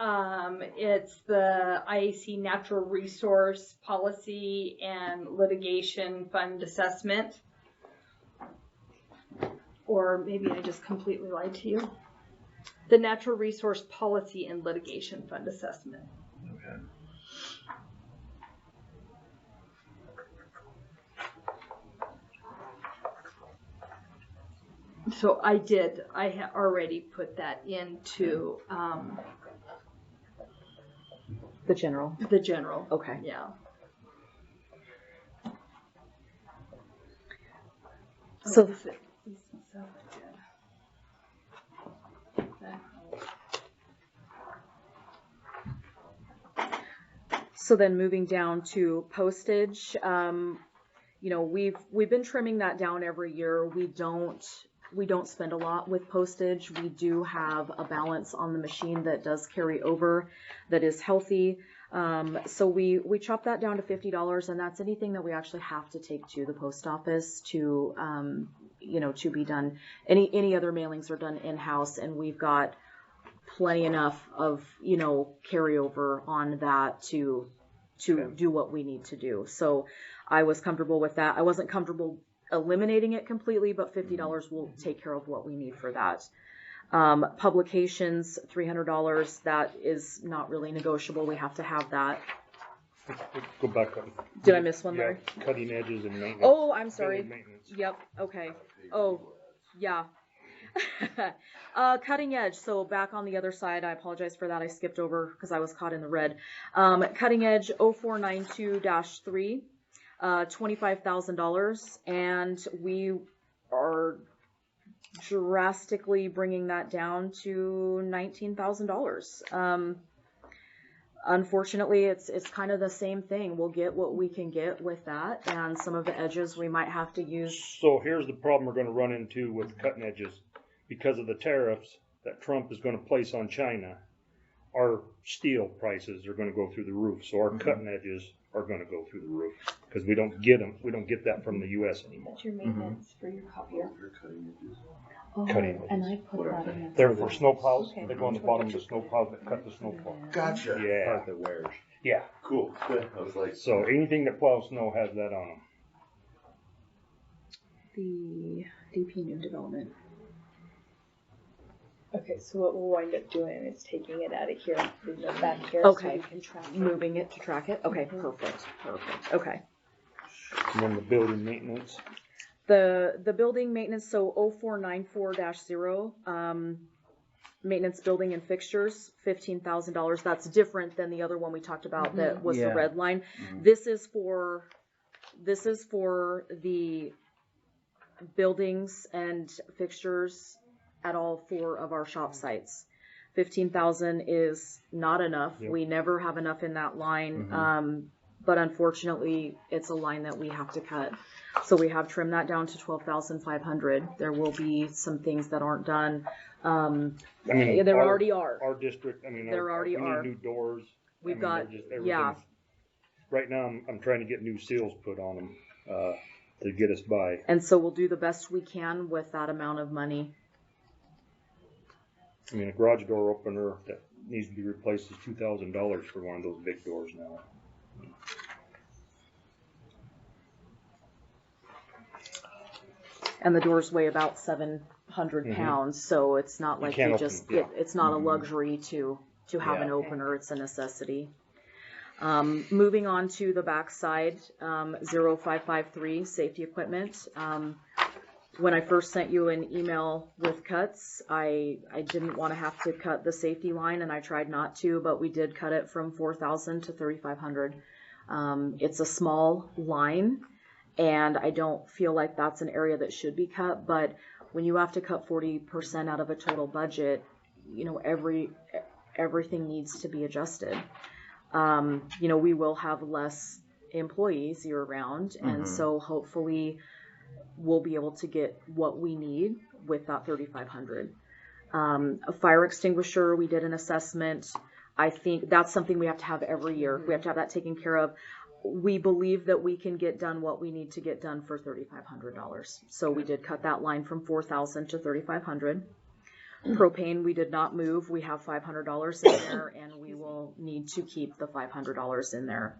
IAC Natural Resource Policy and Litigation Fund Assessment. Or maybe I just completely lied to you. The Natural Resource Policy and Litigation Fund Assessment. Okay. So I already put that into The general. the general. Okay. Yeah. So- This is so good. So then moving down to postage, we've been trimming that down every year. We don't spend a lot with postage. We do have a balance on the machine that does carry over that is healthy. So we chop that down to $50, and that's anything that we actually have to take to the post office to be done. Any other mailings are done in-house, and we've got plenty enough of, carryover on that to do what we need to do. So I was comfortable with that. I wasn't comfortable eliminating it completely, but $50 will take care of what we need for that. Publications, $300. That is not really negotiable. We have to have that. Go back up. Did I miss one Yeah, there? cutting edges and maintenance. Oh, I'm sorry. Building maintenance. Yep. Okay. Oh, yeah. Cutting edge. So back on the other side, I apologize for that. I skipped over because I was caught in the red. Cutting edge 0492-3, $25,000. And are drastically bringing that down to $19,000. Unfortunately, it's kind of the same thing. We'll get what we can get with that, and some of the edges we might have to use. So here's the problem we're gonna run into with cutting edges. Because of the tariffs that Trump is gonna place on China, our steel prices are gonna go through the roof. So our cutting edges are gonna go through the roof. Cause we don't get them, we don't get that from the US anymore. What's your maintenance for your copier? Oh, Cutting and I put that in. They're for snow plows, Okay. they go on the bottom of the snow plows that cut the snow plow. Gotcha. Yeah, Part that wears. yeah. Cool. Good. I was like, So anything that plows snow has that on them. The DP new development. Okay, so what we'll wind up doing is taking it out of here and putting it back here. Okay. So we can track it. Moving it to track it. Okay, perfect. Okay. And then the building maintenance. The building maintenance, so 0494-0, maintenance building and fixtures, $15,000. That's different than the other one we talked about that was the Yeah. red line. Mhm. This is for the buildings and fixtures at all 4 of our shop sites. 15,000 is not enough. Yep. We never have enough in that line. Mhm. But unfortunately, it's a line that we have to cut. So we have trimmed that down to 12,500. There will be some things that aren't done. I mean, There already are. Our district, I mean, There already we are. need new doors. We've I mean, got, they're just- yeah. everything's- Right now, I'm trying to get new seals put on them, to get us by. And so we'll do the best we can with that amount of money. I mean, a garage door opener that needs to be replaced is $2,000 for one of those big doors now. And the doors weigh about 700 Mhm. pounds, so it's not You like can't you open just, them, yeah. it's not Mhm. a luxury to have Yeah. an opener, it's a necessity. Moving on to the back side, 0553, safety equipment. When I first sent you an email with cuts, I didn't want to have to cut the safety line, and I tried not to, but we did cut it from 4,000 to 3,500. It's a small line, and I don't feel like that's an area that should be cut, but when you have to cut 40% out of a total budget, you know, everything needs to be adjusted. You know, we will have less employees year round, and Mhm. so hopefully we'll be able to get what we need with that 3,500. A fire extinguisher, we did an assessment. I think that's something we have to have every year. We have to have that taken care of. We believe that we can get done what we need to get done for $3,500. So we did cut that line from 4,000 to 3,500. Propane, we did not move. We have $500 in there, and we will need to keep the $500 in there.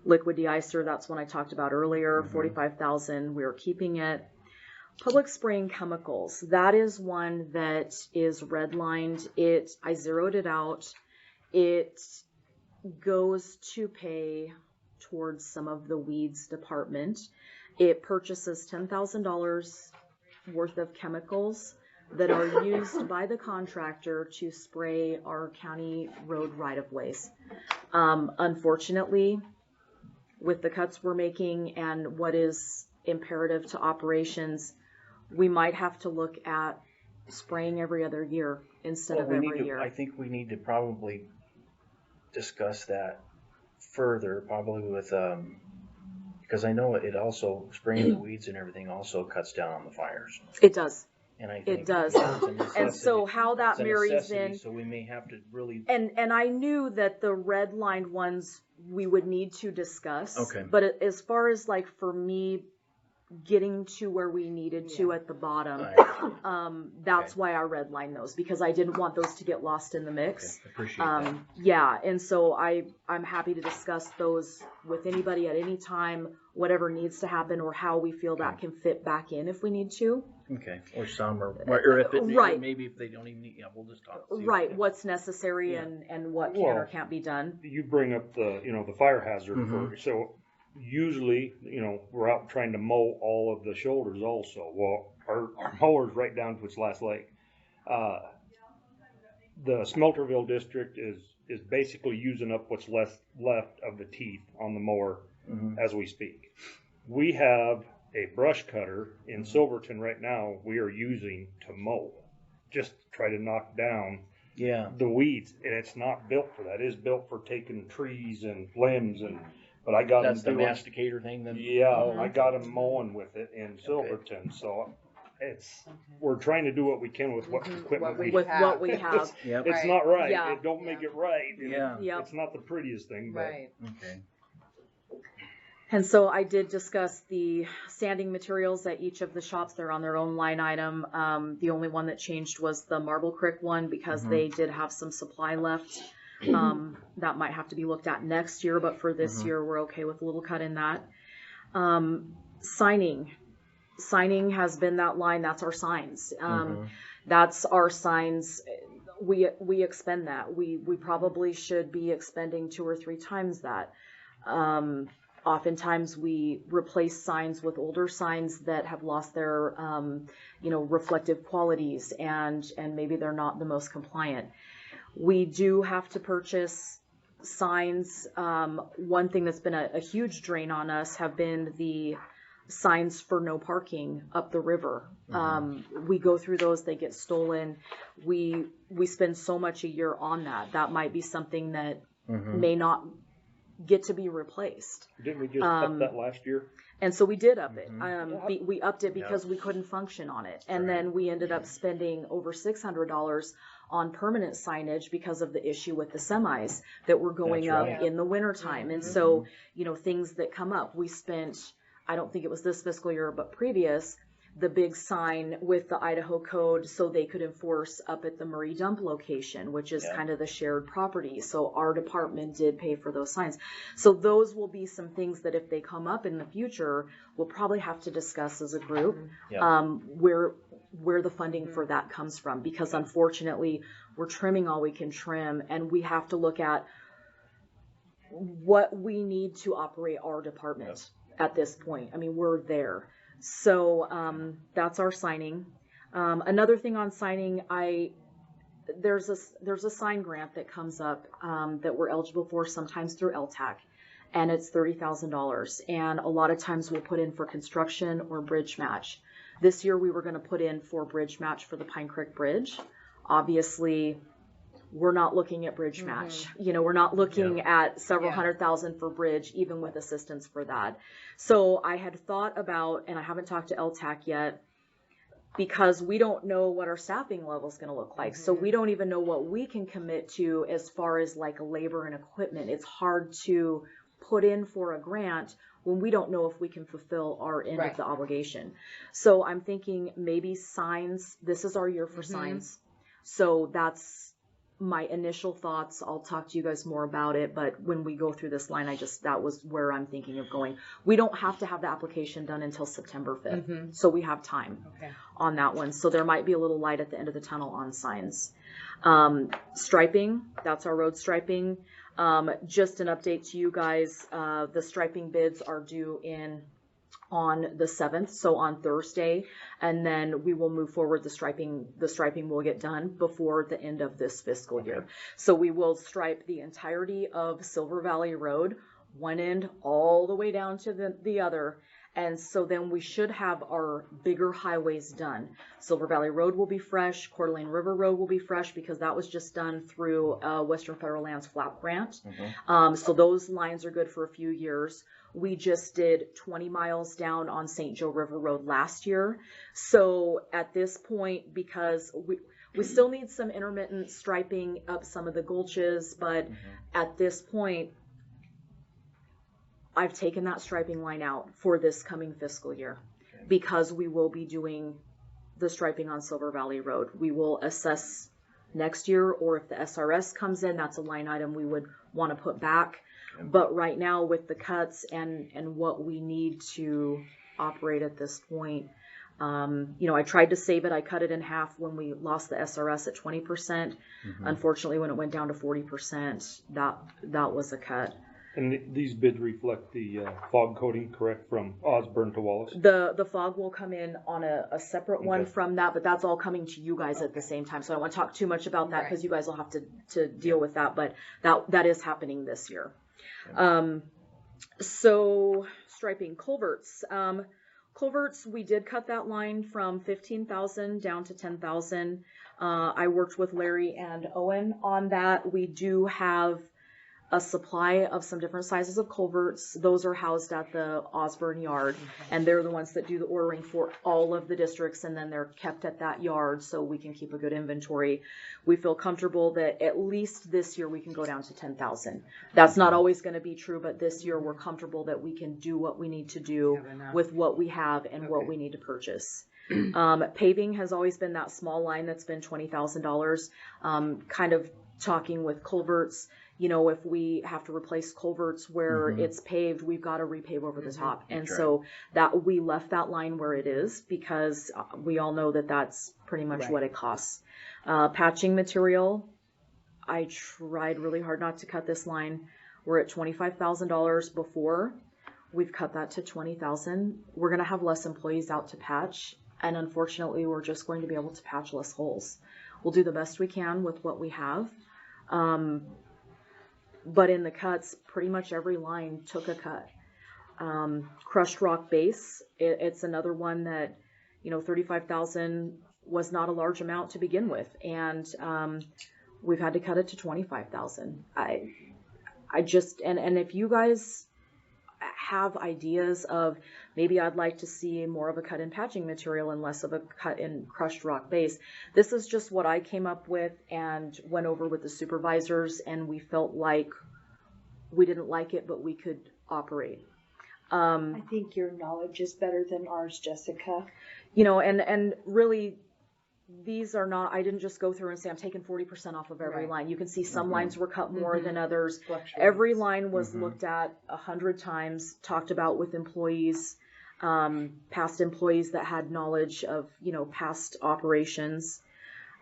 Liquid de-icer, that's one I talked about earlier, 45,000. We're keeping it. Public spraying chemicals, that is one that is redlined. I zeroed it out. It goes to pay towards some of the weeds department. It purchases $10,000 worth of chemicals that are used by the contractor to spray our county road right-of-ways. Unfortunately, with the cuts we're making and what is imperative to operations, we might have to look at spraying every other year instead of every year. I think we need to probably discuss that further, probably with, because I know it also, spraying the weeds and everything also cuts down on the fires. It does. And I think It does. it's a And necessity. so how that It's a marries necessity, in, so we may have to really, and I knew that the red lined ones we would need to discuss. Okay. But as far as like for me getting to where we needed to at the bottom, that's Okay. why I redlined those, because I didn't want those to get lost in the okay, mix. appreciate that. Yeah, and so I'm happy to discuss those with anybody at any time, whatever needs to happen or how we feel that can fit back in if we need to. Okay. Or some, or if it, Right. maybe if they don't even need, yeah, we'll just talk. see what- Right, what's necessary Yeah. and what can or Well, can't be done. You bring up the fire hazard Mhm. for, so usually, we're out trying to mow all of the shoulders also. Well, our mower's right down to its last leg. The Smelterville district is basically using up what's left of the teeth on the mower Mhm. as we speak. We have a brush cutter in Silverton right now we are using to mow, just to try to knock down Yeah, the weeds, and it's not built for that. It is built for taking trees and limbs, and but I got that's the them doing. masticator thing then? Yeah, Oh, I got them mowing with it in Silverton, so it's we're trying to do what we can with what equipment we With have. what we have. Yep. It's Right. not right. Yeah. It don't make it right. and Yeah. Yep. It's not the prettiest thing, but Right. Okay. And so I did discuss the sanding materials at each of the shops. They're on their own line item. The only one that changed was the Marble Creek one because they did have some supply left. That might have to be looked at next year, but for this year, we're okay with a little cut in that. Signing has been that line. That's our signs. That's our signs. We expend that. We probably should be expending 2 or 3 times that. Oftentimes we replace signs with older signs that have lost their, reflective qualities and maybe they're not the most compliant. We do have to purchase signs. One thing that's been a huge drain on us have been the signs for no parking up the river. We go through those, they get stolen. We spend so much a year on that. That might be something that may not get to be replaced. didn't we just up that last year? And so we did up it. We upped it because Yep. we couldn't function on it. And Right. then we ended up spending over $600 on permanent signage because of the issue with the semis that were going That's up right. in the wintertime. And so, things that come up, we spent, I don't think it was this fiscal year, but previous, the big sign with the Idaho code so they could enforce up at the Murray dump location, which is Yeah. kind of the shared property. So our department did pay for those signs. So those will be some things that if they come up in the future, we'll probably have to discuss as a group, Yeah. where the funding for that comes from. Because unfortunately, we're trimming all we can trim and we have to look at what we need to operate our department at this point. I mean, we're there. So that's our signing. Another thing on signing, there's a sign grant that comes up that we're eligible for sometimes through LTAC, and it's $30,000. And a lot of times we'll put in for construction or bridge match. This year we were going to put in for bridge match for the Pine Creek Bridge. Obviously, we're not looking at bridge match. We're not looking at several $100,000 for bridge, even with assistance for that. So I had thought about, and I haven't talked to LTAC yet, because we don't know what our staffing level is going to look like. So we don't even know what we can commit to as far as like labor and equipment. It's hard to put in for a grant when we don't know if we can fulfill our end of the obligation. So I'm thinking maybe signs. This is our year for signs. So that's my initial thoughts. I'll talk to you guys more about it, but when we go through this line, that was where I'm thinking of going. We don't have to have the application done until September 5th, so we have time on that one. So there might be a little light at the end of the tunnel on signs. Striping, that's our road striping. Just an update to you guys, the striping bids are due on the 7th, so on Thursday, and then we will move forward. The striping will get done before the end of this fiscal year. So we will stripe the entirety of Silver Valley Road, one end all the way down to the other. And so then we should have our bigger highways done. Silver Valley Road will be fresh. Coeur d'Alene River Road will be fresh because that was just done through Western Federal Lands FLAP grant. So those lines are good for a few years. We just did 20 miles down on St. Joe River Road last year. So at this point, because we still need some intermittent striping up some of the gulches, but at this point, I've taken that striping line out for this coming fiscal year because we will be doing the striping on Silver Valley Road. We will assess next year, or if the SRS comes in, that's a line item we would want to put back. But right now with the cuts and what we need to operate at this point, I tried to save it. I cut it in half when we lost the SRS at 20%. Unfortunately, when it went down to 40%, that was a cut. And these bids reflect the fog coating, correct, from Osborne to Wallace? The fog will come in on a separate one Okay. from that, but that's all coming to you guys at the same time. So I don't want to talk too much about that because you guys will have to deal with that, but that is happening this year. So striping culverts. Culverts, we did cut that line from 15,000 down to 10,000. I worked with Larry and Owen on that. We do have a supply of some different sizes of culverts. Those are housed at the Osborne yard, and they're the ones that do the ordering for all of the districts, and then they're kept at that yard so we can keep a good inventory. We feel comfortable that at least this year we can go down to 10,000. That's not always going to be true, but this year we're comfortable that we can do what we need to do with what we have and what we need to purchase. Paving has always been that small line that's been $20,000. Kind of talking with culverts, you know, if we have to replace culverts where it's paved, we've got to repave over the top. And so that we left that line where it is because we all know that that's pretty much what it costs. Patching material, I tried really hard not to cut this line. We're at $25,000 before. We've cut that to $20,000. We're going to have less employees out to patch. And unfortunately, we're just going to be able to patch less holes. We'll do the best we can with what we have. But in the cuts, pretty much every line took a cut. Crushed rock base, it's another one that, you know, 35,000 was not a large amount to begin with. And we've had to cut it to 25,000. I just, and if you guys have ideas of maybe I'd like to see more of a cut in patching material and less of a cut in crushed rock base. This is just what I came up with and went over with the supervisors, and we felt like we didn't like it, but we could operate. I think your knowledge is better than ours, Jessica. You know, and really, these are not, I didn't just go through and say I'm taking 40% off of every line. You can see some lines were cut more than others. Every line was looked at 100 times, talked about with employees, past employees that had knowledge of, you know, past operations.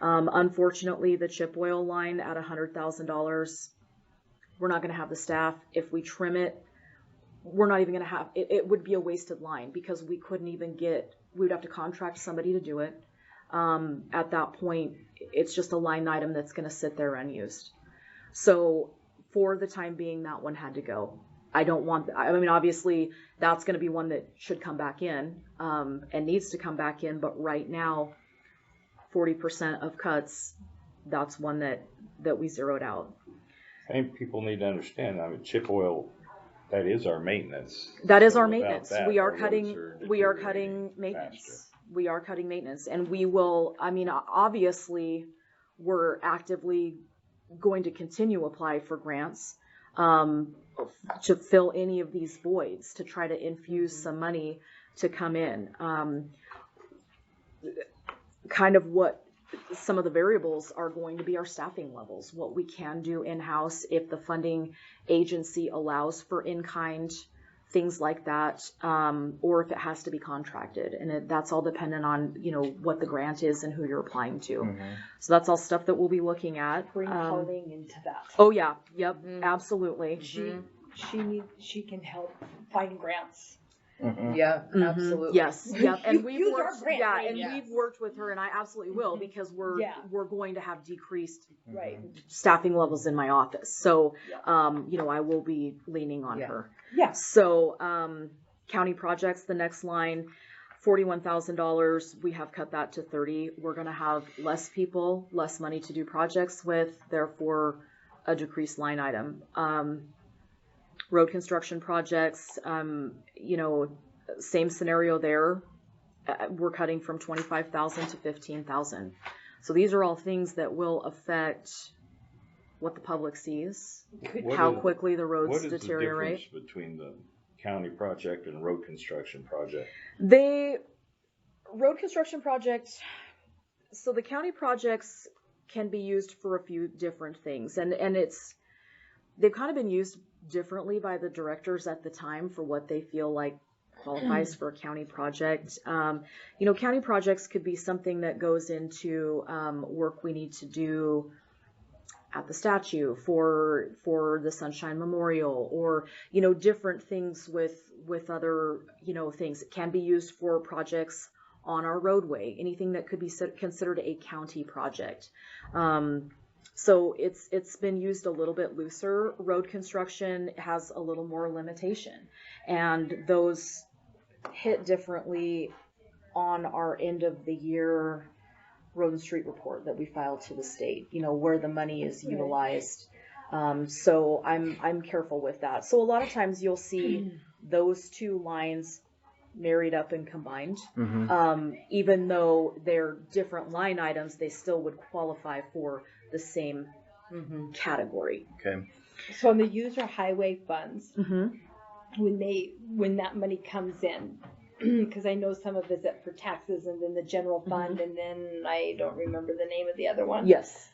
Unfortunately, the chip oil line at $100,000, we're not going to have the staff. If we trim it, we're not even going to have, it would be a wasted line because we couldn't even get, we would have to contract somebody to do it. At that point, it's just a line item that's going to sit there unused. So for the time being, that one had to go. I don't want, I mean, obviously that's going to be one that should come back in, and needs to come back in. But right now, 40% of cuts, that's one that we zeroed out. I think people need to understand, I mean, chip oil, that is our maintenance. That is So our without maintenance. that, We our are roads cutting deteriorating maintenance. faster. We are cutting maintenance, and we will, I mean, obviously we're actively going to continue apply for grants, to fill any of these voids, to try to infuse some money to come in. Kind of what some of the variables are going to be our staffing levels, what we can do in-house if the funding agency allows for in-kind things like that, or if it has to be contracted, and that's all dependent on, you know, what the grant is and who you're applying to. So that's all stuff that we'll be looking at. Bring Colleen into that. Oh yeah, yep, absolutely. She can help find grants. Yeah, absolutely. Yes, yep, and we've Use our worked, grant yeah, rate, and yes. we've worked with her, and I absolutely will because we're going to have decreased Right. staffing levels in my office. So, you know, I will be leaning on her. Yeah. So, county projects, the next line, $41,000. We have cut that to 30. We're going to have less people, less money to do projects with, therefore a decreased line item. Road construction projects, you know, same scenario there. We're cutting from 25,000 to 15,000. So these are all things that will affect what the public sees, how quickly the roads deteriorate. What is the difference between the county project and road construction project? Road construction project, so the county projects can be used for a few different things, and they've kind of been used differently by the directors at the time for what they feel like qualifies for a county project. You know, county projects could be something that goes into work we need to do at the statue for the Sunshine Memorial, or, you know, different things with other, you know, things. It can be used for projects on our roadway, anything that could be considered a county project. So it's been used a little bit looser. Road construction has a little more limitation, and those hit differently on our end of the year road and street report that we file to the state, you know, where the money is Right. utilized. So I'm careful with that. So a lot of times you'll see those two lines married up and combined. Even though they're different line items, they still would qualify for the same category. Okay. So on the user highway funds, Mm-hmm. when that money comes in, because I know some of it's up for taxes and then the general fund, and then I don't remember the name of the other one. Yes.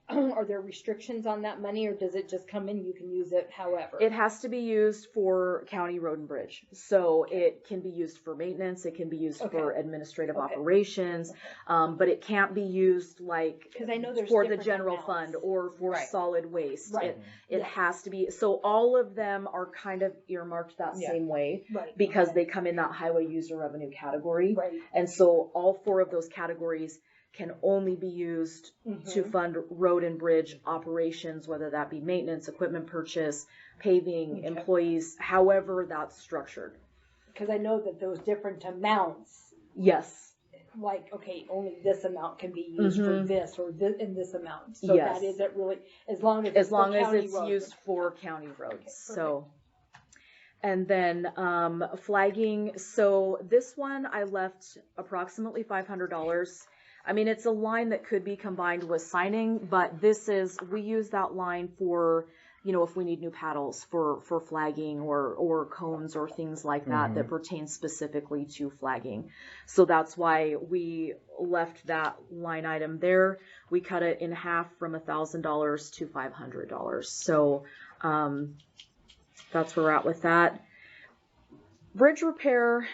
Are there restrictions on that money, or does it just come in? You can use it however. It has to be used for county road and bridge. So it can be used for maintenance. It can be used for administrative operations. But it can't be used like 'Cause I know there's for the different general amounts. fund or for Right. solid waste. Right. It has to be. So all of them are kind of earmarked that Yeah. same way Right. because they come in that highway user revenue category. Right. And so all four of those categories can only be used to fund road and bridge operations, whether that be maintenance, equipment purchase, paving, employees, however that's structured. Because I know that those different amounts, Yes. like, okay, only this amount can be used for this or this in this amount. So Yes. that isn't really, as long as As it's long for as county it's roads. used for county roads. Okay, So, and then flagging. So this one I left approximately $500. I mean, it's a line that could be combined with signing, but we use that line for, you know, if we need new paddles for flagging or cones or things like that that pertain specifically to flagging. So that's why we left that line item there. We cut it in half from $1,000 to $500. So that's where we're at with that. Bridge repair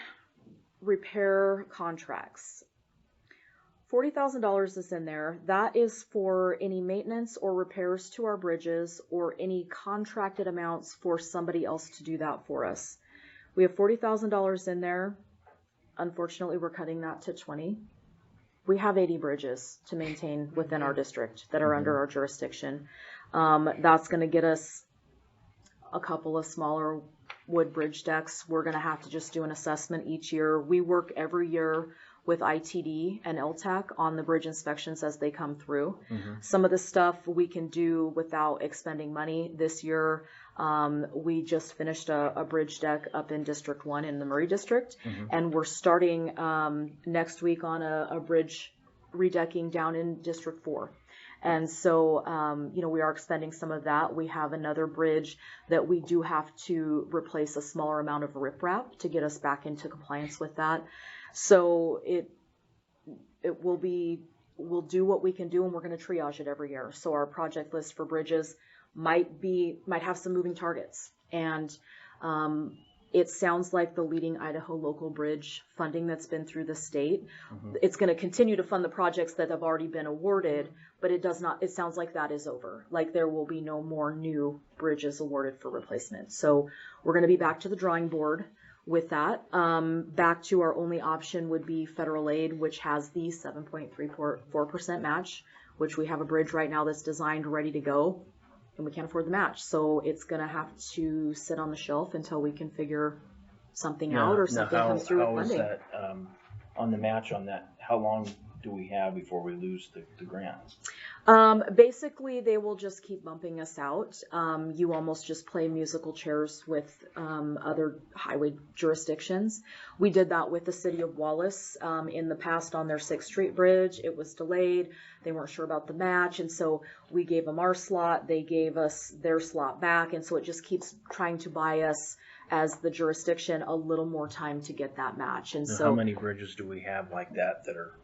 contracts. $40,000 is in there. That is for any maintenance or repairs to our bridges or any contracted amounts for somebody else to do that for us. We have $40,000 in there. Unfortunately, we're cutting that to 20. We have 80 bridges to maintain within our district that are under our jurisdiction. That's going to get us a couple of smaller wood bridge decks. We're going to have to just do an assessment each year. We work every year with ITD and LTAC on the bridge inspections as they come through. Some of the stuff we can do without expending money. This year, we just finished a bridge deck up in District 1 in the Murray District, and we're starting next week on a bridge redecking down in District 4. And so, you know, we are expending some of that. We have another bridge that we do have to replace a smaller amount of riprap to get us back into compliance with that. So we'll do what we can do, and we're going to triage it every year. So our project list for bridges might have some moving targets. And it sounds like the leading Idaho local bridge funding that's been through the state, it's going to continue to fund the projects that have already been awarded, but it sounds like that is over. Like there will be no more new bridges awarded for replacement. So we're going to be back to the drawing board with that. Back to our only option would be federal aid, which has the 7.34% match, which we have a bridge right now that's designed, ready to go, and we can't afford the match. So it's going to have to sit on the shelf until we can figure something out or something comes through with funding. How is that, on the match on that, how long do we have before we lose the grant? Basically, they will just keep bumping us out. You almost just play musical chairs with other highway jurisdictions. We did that with the city of Wallace in the past on their 6th Street Bridge. It was delayed. They weren't sure about the match, and so we gave them our slot. They gave us their slot back, and so it just keeps trying to buy us as the jurisdiction a little more time to get that match. And so how many bridges do we have like that are?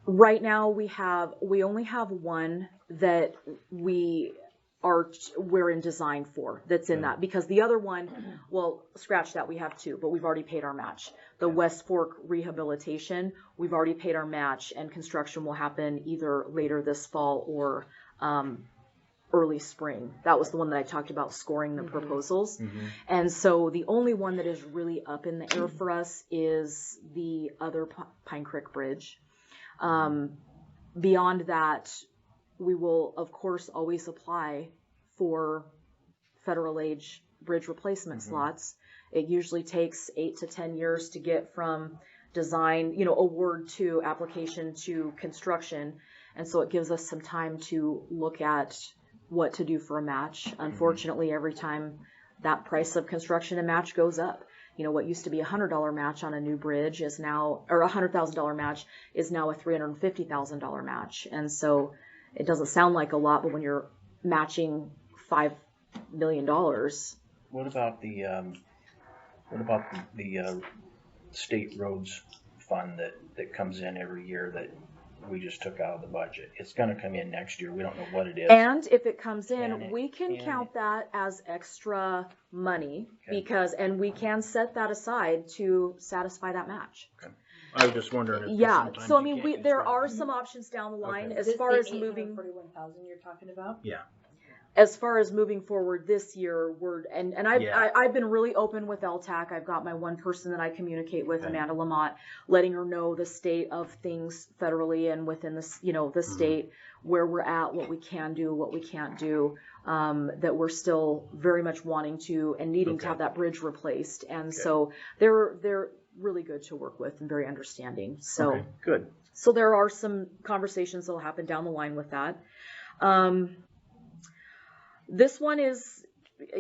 Right now we only have one that we're in design for that's in that, because the other one, well, scratch that, we have two, but we've already paid our match. The West Fork rehabilitation, we've already paid our match, and construction will happen either later this fall or early spring. That was the one that I talked about scoring the proposals. And so the only one that is really up in the air for us is the other Pine Creek Bridge. Beyond that, we will of course always apply for federal aid bridge replacement slots. It usually takes 8 to 10 years to get from design, award to application to construction. And so it gives us some time to look at what to do for a match. Unfortunately, every time that price of construction and match goes up, what used to be $100 match on a new bridge is now, or $100,000 match is now a $350,000 match. And so it doesn't sound like a lot, but when you're matching $5 million. What about the state roads fund that comes in every year that we just took out of the budget? It's gonna come in next year. We don't know what it is. And if it comes in, Can it- we can count that as extra money Okay. and we can set that aside to satisfy that match. I was just wondering if Yeah, sometimes so I you mean, can't there construct are it. some options down the line Okay. as far as moving. 41,000 you're talking about? Yeah. As far as moving forward this year, I've Yeah. I've been really open with LTAC. I've got my one person that I communicate with, Okay. Amanda Lamont, letting her know the state of things federally and within the state, where we're at, what we can do, what we can't do, that we're still very much wanting to and needing to Okay. have that bridge replaced. And Okay. so they're really good to work with and very understanding. So Okay, good. so there are some conversations that'll happen down the line with that. This one is,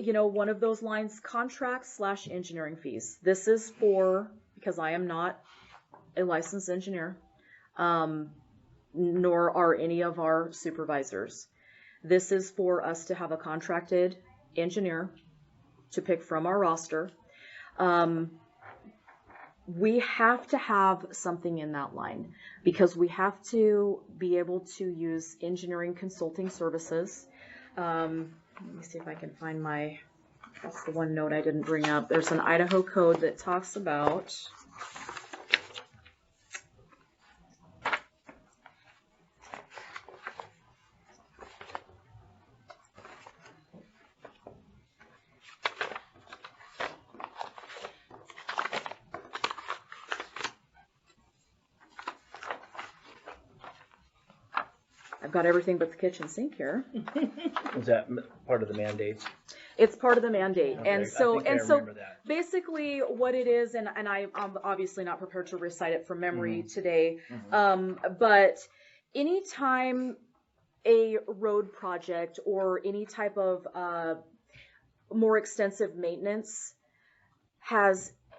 one of those lines, contracts / engineering fees. This is for, because I am not a licensed engineer, nor are any of our supervisors. This is for us to have a contracted engineer to pick from our roster. We have to have something in that line because we have to be able to use engineering consulting services. Let me see if I can find that's the one note I didn't bring up. There's an Idaho code that talks about, I've got everything but the kitchen sink here. Is that part of the mandates? It's part of the mandate. Okay, And I so, think I and so remember that. basically what it is, and I'm obviously not prepared to recite it from memory Mm-hmm. today, but anytime a road project or any type of more extensive maintenance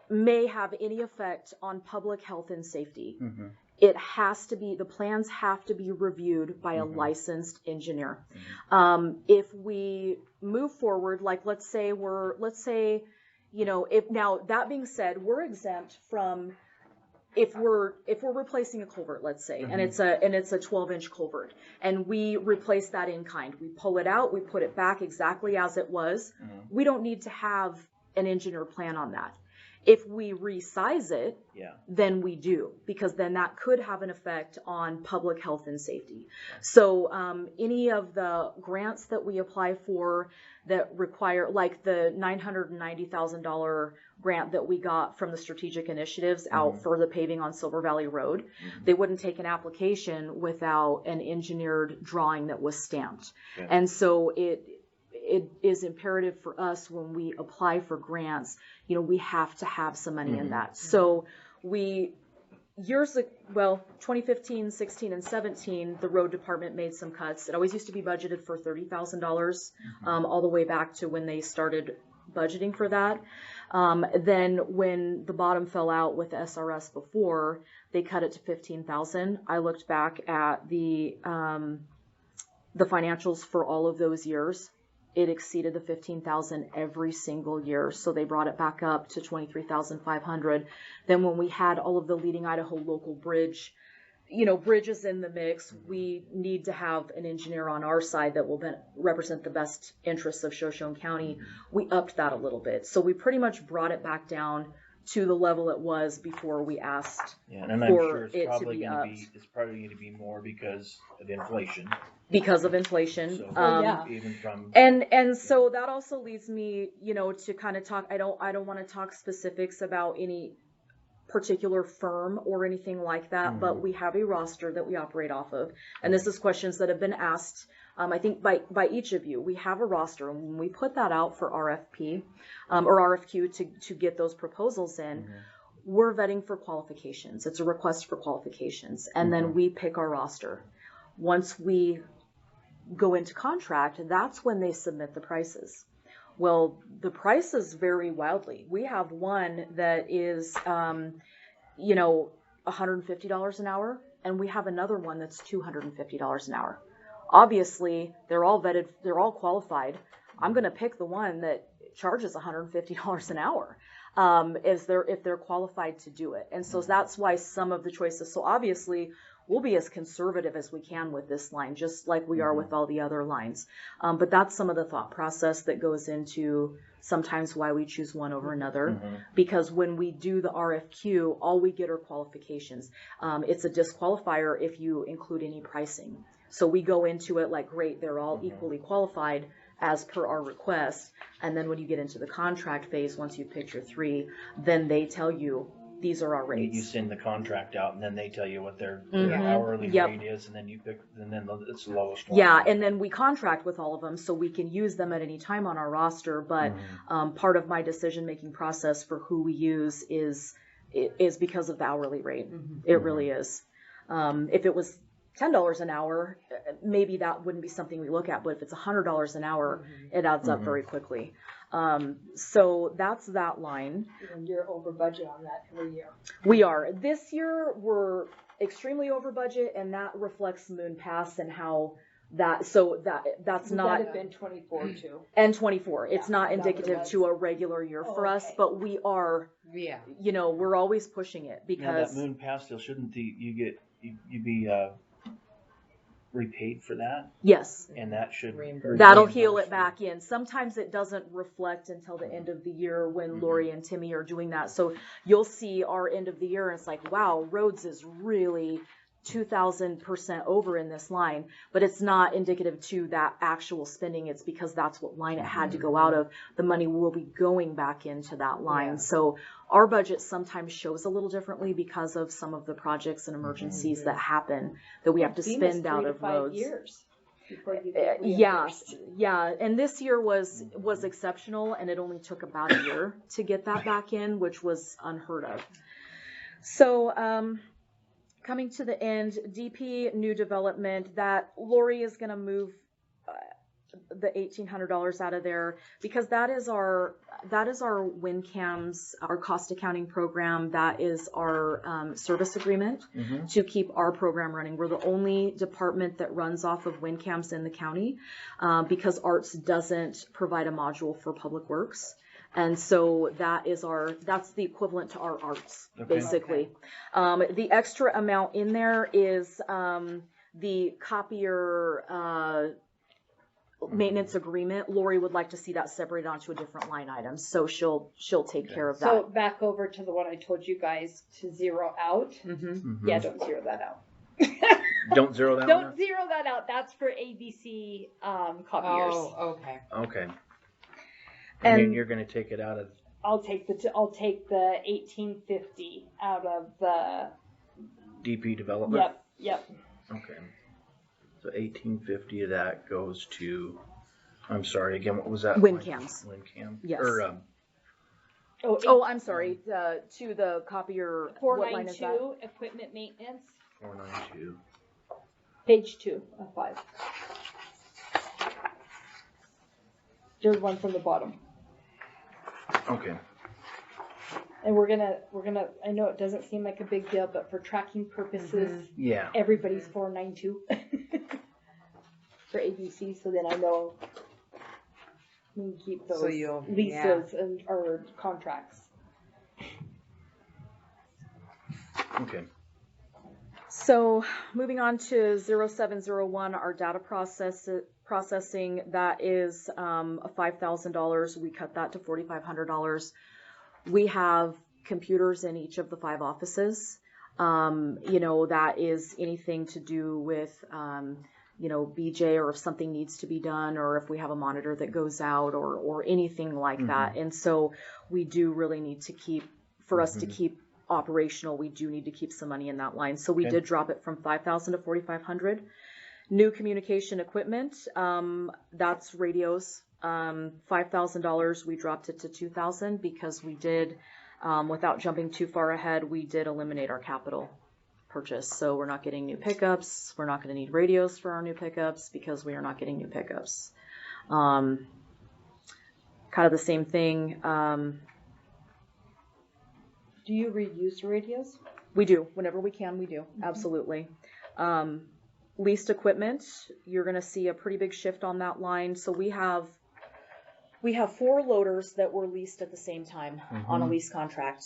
may have any effect on public health and safety, Mm-hmm. it has to be, the plans have to be reviewed by a licensed engineer. If we move forward, like let's say, if now that being said, we're exempt from, if we're replacing a culvert, let's say, and it's a 12-inch culvert, and we replace that in kind, we pull it out, we put it back exactly as it was, we don't need to have an engineer plan on that. If we resize it, then we do, because then that could have an effect on public health and safety. So any of the grants that we apply for that require, like the $990,000 grant that we got from the strategic initiatives out for the paving on Silver Valley Road, they wouldn't take an application without an engineered drawing that was stamped. And so it is imperative for us when we apply for grants, we have to have some money in that. So 2015, 16, and 17, the road department made some cuts. It always used to be budgeted for $30,000, all the way back to when they started budgeting for that. Then when the bottom fell out with SRS before, they cut it to $15,000. I looked back at the financials for all of those years. It exceeded the $15,000 every single year. So they brought it back up to $23,500. Then when we had all of the Leading Idaho local bridges in the mix, we need to have an engineer on our side that will represent the best interests of Shoshone County. We upped that a little bit. So we pretty much brought it back down to the level it was before we asked And I'm for sure it it's to probably be gonna upped. be, it's probably gonna be more because of inflation. Because of inflation. So even from, And so that also leads me, to kind of talk, I don't want to talk specifics about any particular firm or anything like that, but we have a roster that we operate off of. And this is questions that have been asked, I think by each of you. We have a roster, and when we put that out for RFP, or RFQ to get those proposals in, we're vetting for qualifications. It's a request for qualifications. And then we pick our roster. Once we go into contract, that's when they submit the prices. Well, the prices vary wildly. We have one that is, $150 an hour, and we have another one that's $250 an hour. Obviously, they're all vetted, they're all qualified. I'm going to pick the one that charges $150 an hour, if they're qualified to do it. And so that's why some of the choices. So obviously, we'll be as conservative as we can with this line, just like we are with all the other lines. But that's some of the thought process that goes into sometimes why we choose one over another. Because when we do the RFQ, all we get are qualifications. It's a disqualifier if you include any pricing. So we go into it like, great, they're all equally qualified as per our request. And then when you get into the contract phase, once you pick your three, then they tell you, these are our rates. You send the contract out, and then they tell you what their hourly rate is, and then you pick, and then it's the lowest one. Yeah, and then we contract with all of them, so we can use them at any time on our roster. But part of my decision-making process for who we use is because of the hourly rate. It really is. If it was $10 an hour, maybe that wouldn't be something we look at. But if it's $100 an hour, it adds up very quickly. So that's that line. And you're over budget on that every year. We are. This year, we're extremely over budget, and that reflects Moon Pass and how that's not. Would that have been 24 too? And 24. It's not is that what it indicative was? to a regular year for us, but we are, Yeah. we're always pushing it Now because. that Moon Pass deal, shouldn't you be repaid for that? Yes. And that should Reimbursed. That'll heal it back in. Sometimes it doesn't reflect until the end of the year when Lori and Timmy are doing that. So you'll see our end of the year and it's like, wow, roads is really 2,000% over in this line, but it's not indicative to that actual spending. It's because that's what line it had to go out of. The money will be going back into that line. Yeah. So our budget sometimes shows a little differently because of some of the projects and emergencies that happen that we have to spend out of roads. Years before you get Yeah, reimbursed. yeah, and this year was exceptional, and it only took about a year to get that back in, which was unheard of. So, coming to the end, DP new development, that Lori is going to move the $1,800 out of there because that is our WinCams, our cost accounting program. That is our service agreement to keep our program running. We're the only department that runs off of WinCams in the county because Arts doesn't provide a module for Public Works. And so that's the equivalent to our Arts, basically. The extra amount in there is the copier maintenance agreement. Lori would like to see that separated onto a different line item, so she'll take care of that. So back over to the one I told you guys to zero out. Yeah, don't zero that out. Don't zero that Don't one zero that out. That's for ABC copiers. Oh, okay. out? Okay. And- And you're gonna take it out of, I'll take the 1850 out of the. DP development? Yep. Okay. So 1850 of that goes to, I'm sorry, again, what was that? WinCams. WinCam? Yes. Or, Oh, I'm sorry. To the copier. What line is that? 492 equipment maintenance, 492. page 2 of 5. Third one from the bottom. Okay. And we're gonna. I know it doesn't seem like a big deal, but for tracking purposes, Yeah. everybody's 492 for ABC. So then I know we can keep those So you'll- leases and our contracts. Okay. So moving on to 0701, our data processing, that is $5,000. We cut that to $4,500. We have computers in each of the 5 offices. That is anything to do with, BJ, or if something needs to be done, or if we have a monitor that goes out, or anything like that. And so we do really need to keep operational, we do need to keep some money in that line. So we Okay. did drop it from 5,000 to 4,500. New communication equipment, that's radios. $5,000, we dropped it to 2,000 because we did, without jumping too far ahead, we did eliminate our capital purchase. So we're not getting new pickups. We're not going to need radios for our new pickups because we are not getting new pickups. Kind of the same thing. Do you reuse radios? We do. Whenever we can, we do. Absolutely. Leased equipment, you're going to see a pretty big shift on that line. So we have 4 loaders that were leased at the same time on a lease contract.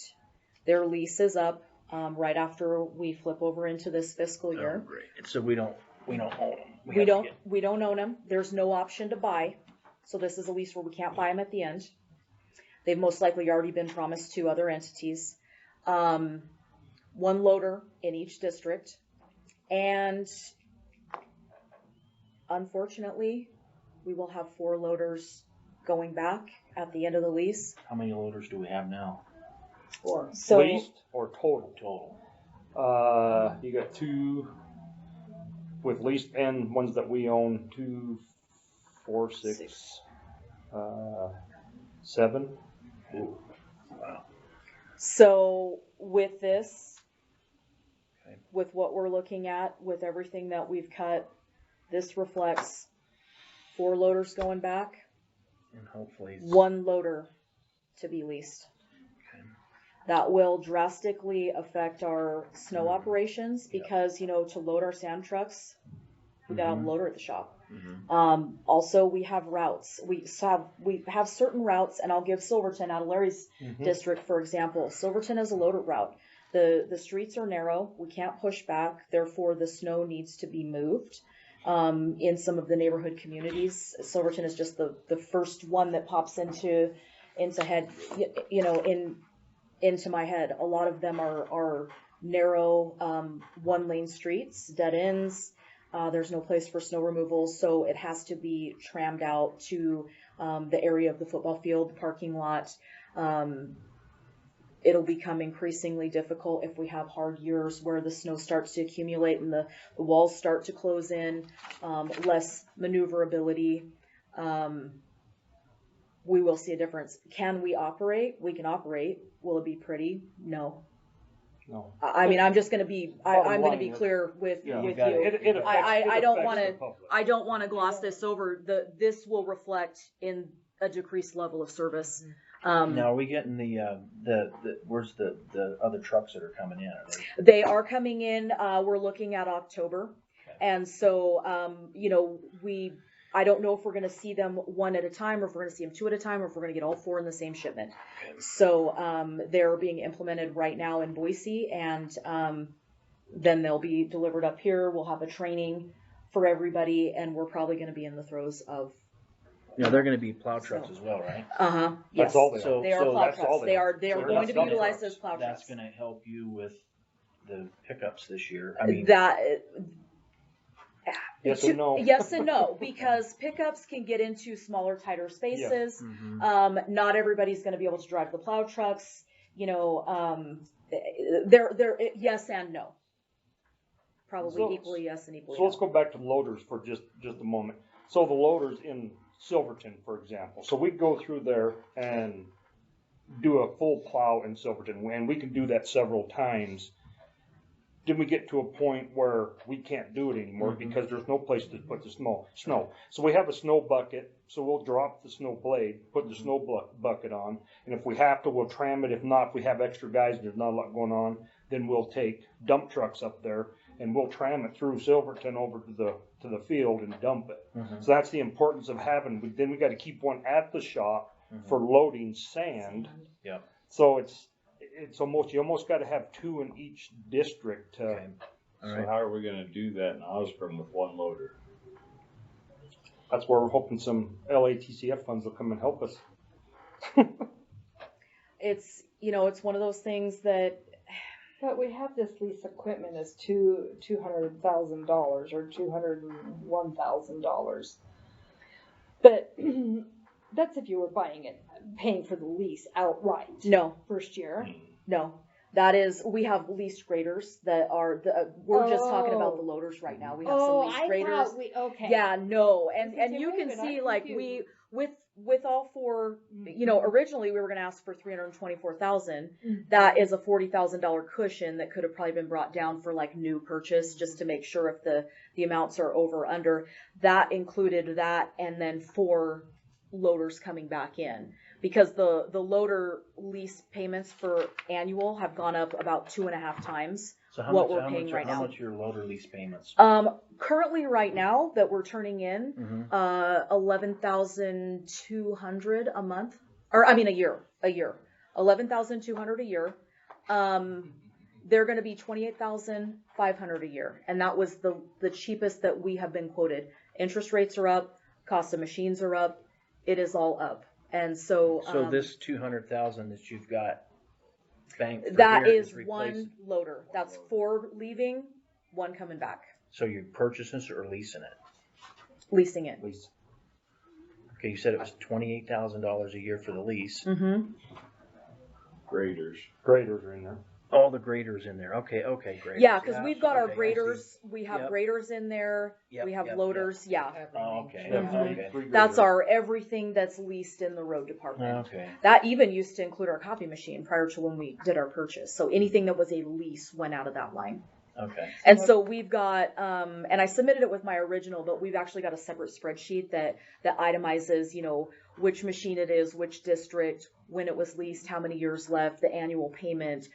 Their lease is up right after we flip over into this fiscal year. Oh, great. So we don't own them. We don't own them. There's no option to buy. So this is a lease where we can't buy them at the end. They've most likely already been promised to other entities. 1 loader in each district. And unfortunately, we will have 4 loaders going back at the end of the lease. How many loaders do we have now? Or So- leased or total? Total. You got 2 with leased and ones that we own, 2, 4, 6, 7. Ooh. Wow. So with this, Okay. with what we're looking at, with everything that we've cut, this reflects 4 loaders going back, And hopefully. 1 loader to be leased. Okay. That will drastically affect our snow operations because, to load our sand trucks, we gotta have a loader at the shop. Also, we have routes. We have certain routes, and I'll give Silverton out of Larry's district, for example. Silverton is a loader route. The streets are narrow. We can't push back. Therefore, the snow needs to be moved. In some of the neighborhood communities, Silverton is just the first one that pops into head, into my head. A lot of them are narrow, 1-lane streets, dead ends. There's no place for snow removal, so it has to be trammed out to the area of the football field, the parking lot. It'll become increasingly difficult if we have hard years where the snow starts to accumulate and the walls start to close in, less maneuverability. We will see a difference. Can we operate? We can operate. Will it be pretty? No. No. I mean, I'm just going to be, I'm going to be line, clear with Yeah. you. It affects, I don't affects wanna- the public. I don't want to gloss this over. This will reflect in a decreased level of service. Now, are we getting where's the other trucks that are coming in? Are they? They are coming in. We're looking at October. And so, I don't know if we're going to see them 1 at a time or if we're going to see them 2 at a time or if we're going to get all 4 in the same shipment. So, they're being implemented right now in Boise and, then they'll be delivered up here. We'll have a training for everybody and we're probably going to be in the throes of. They're going to be plow trucks as well, right? Yes. That's all they are. So, They are plow that's all trucks. they They are. are So they're going to be not utilized trucks. as plow that's trucks. going to help you with the pickups this year. I mean, Yes and no. Yes and no, because pickups can get into smaller, tighter spaces. Not everybody's going to be able to drive the plow trucks. They're yes and no. Probably So- equally yes and equally So let's no. go back to loaders for just a moment. So the loaders in Silverton, for example. So we go through there and do a full plow in Silverton, and we can do that several times. Then we get to a point where we can't do it anymore because there's no place to put the snow. So we have a snow bucket, so we'll drop the snow blade, put the snow bucket on, and if we have to, we'll tram it. If not, if we have extra guys and there's not a lot going on, then we'll take dump trucks up there and we'll tram it through Silverton over to the field and dump it. So that's the importance of having. Then we got to keep one at the shop for loading sand. Yep. So it's almost, you almost got to have 2 in each district. Okay. All So right. how are we gonna do that in Osborne with 1 loader? That's where we're hoping some LATCF funds will come and help us. It's it's one of those things that But we have this lease equipment as $200,000 or $201,000. But that's if you were buying it, paying for the lease outright. no, First year. no. That is, we have leased graders that are, we're just talking about the Oh. loaders right now. We have some Oh, leased I graders. thought we, okay. Yeah, no, I was and gonna say, you wait a can minute, I'm see like confused. with all four, you know, originally we were gonna ask for 324,000. Mhm. That is a $40,000 cushion that could have probably been brought down for like new purchase, just to make sure if the amounts are over or under. That included that and then 4 loaders coming back in. Because the loader lease payments for annual have gone up about 2.5 times. So how What much, we're paying right how now. much are your loader lease payments? Currently right now that we're turning in, Mhm. 11,200 a month, or I mean a year, 11,200 a year. They're going to be 28,500 a year, and that was the cheapest that we have been quoted. Interest rates are up, cost of machines are up, it is all up, and so. So this 200,000 that you've got banked for That here is replaced. one loader. That's 4 leaving, 1 coming back, So you're purchasing it or leasing it? leasing it. Lease. Okay, you said it was $28,000 a year for the lease. Mm-hmm. Graders. Graders are in there. All the graders in there. Okay, graders. Yeah, because we've got our okay, I see. graders. We have Yep. graders in there. Yep, We have yep, loaders. Yeah, Oh, okay, Yeah, Mhm. okay. three that's graders. our everything that's leased in the road department. Okay. That even used to include our copy machine prior to when we did our purchase. So anything that was a lease went out of that line. Okay. And so we've got, and I submitted it with my original, but we've actually got a separate spreadsheet that itemizes, you know, which machine it is, which district, when it was leased, how many years left, the annual payment.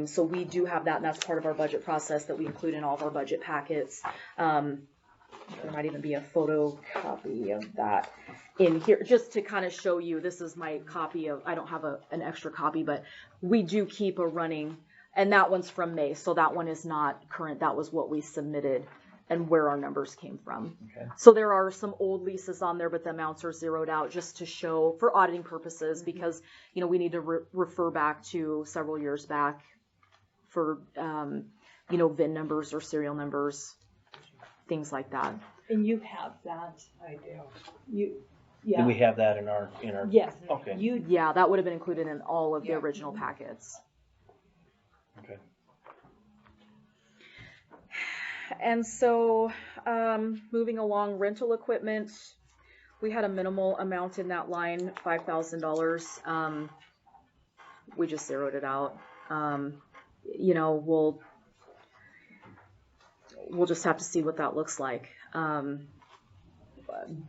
So we do have that, and that's part of our budget process that we include in all of our budget packets. There might even be a photocopy of that in here, just to kind of show you. This is my copy of, I don't have an extra copy, but we do keep a running. And that one's from May, so that one is not current. That was what we submitted and where our numbers came from. Okay. So there are some old leases on there, but the amounts are zeroed out just to show for auditing purposes, because, you know, we need to refer back to several years back for, you know, VIN numbers or serial numbers, things like that. And you have that. I do. You, Do yeah. we have that in our? Yes. Okay. Yeah, that would have been included in all of the Yeah. original packets. Okay. And so, moving along, rental equipment, we had a minimal amount in that line, $5,000. We just zeroed it out. You know, we'll just have to see what that looks like.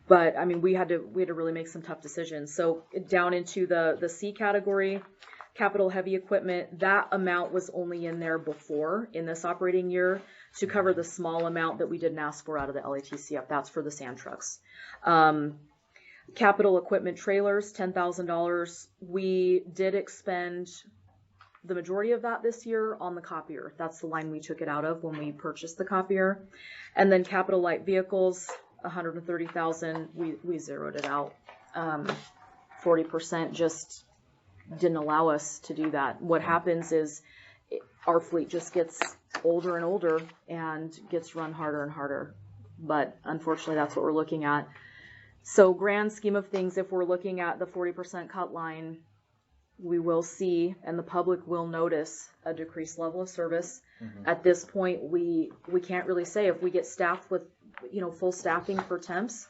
But I mean, we had to really make some tough decisions. So down into the C category, capital heavy equipment, that amount was only in there before in this operating year to cover the small amount that we didn't ask for out of the LATCF. That's for the sand trucks. Capital equipment trailers, $10,000. We did expend the majority of that this year on the copier. That's the line we took it out of when we purchased the copier. And then capital light vehicles, $130,000. We zeroed it out. 40% just didn't allow us to do that. What happens is our fleet just gets older and older and gets run harder and harder. But unfortunately, that's what we're looking at. So grand scheme of things, if we're looking at the 40% cut line, we will see, and the public will notice, a decreased level of service. Mhm. At this point, we can't really say. If we get staffed with, you know, full staffing for temps,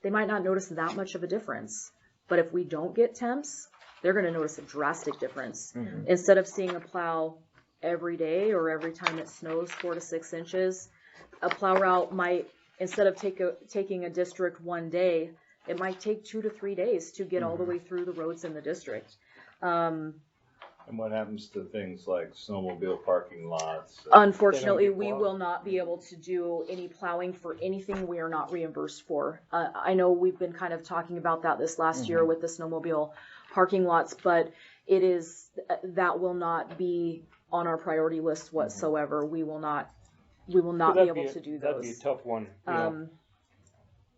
they might not notice that much of a difference. But if we don't get temps, they're going to notice a drastic difference. Mhm. Instead of seeing a plow every day or every time it snows 4 to 6 inches, a plow route might, instead of taking a district one day, it might take 2 to 3 days to get all the way through the roads in the district. And what happens to things like snowmobile parking lots? Unfortunately, They don't get we plowed. will not be able to do any plowing for anything we are not reimbursed for. I know we've been kind of talking about that this last year with the snowmobile parking lots, but that will not be on our priority list whatsoever. We will not be able to do That'd be a those. tough one. You know,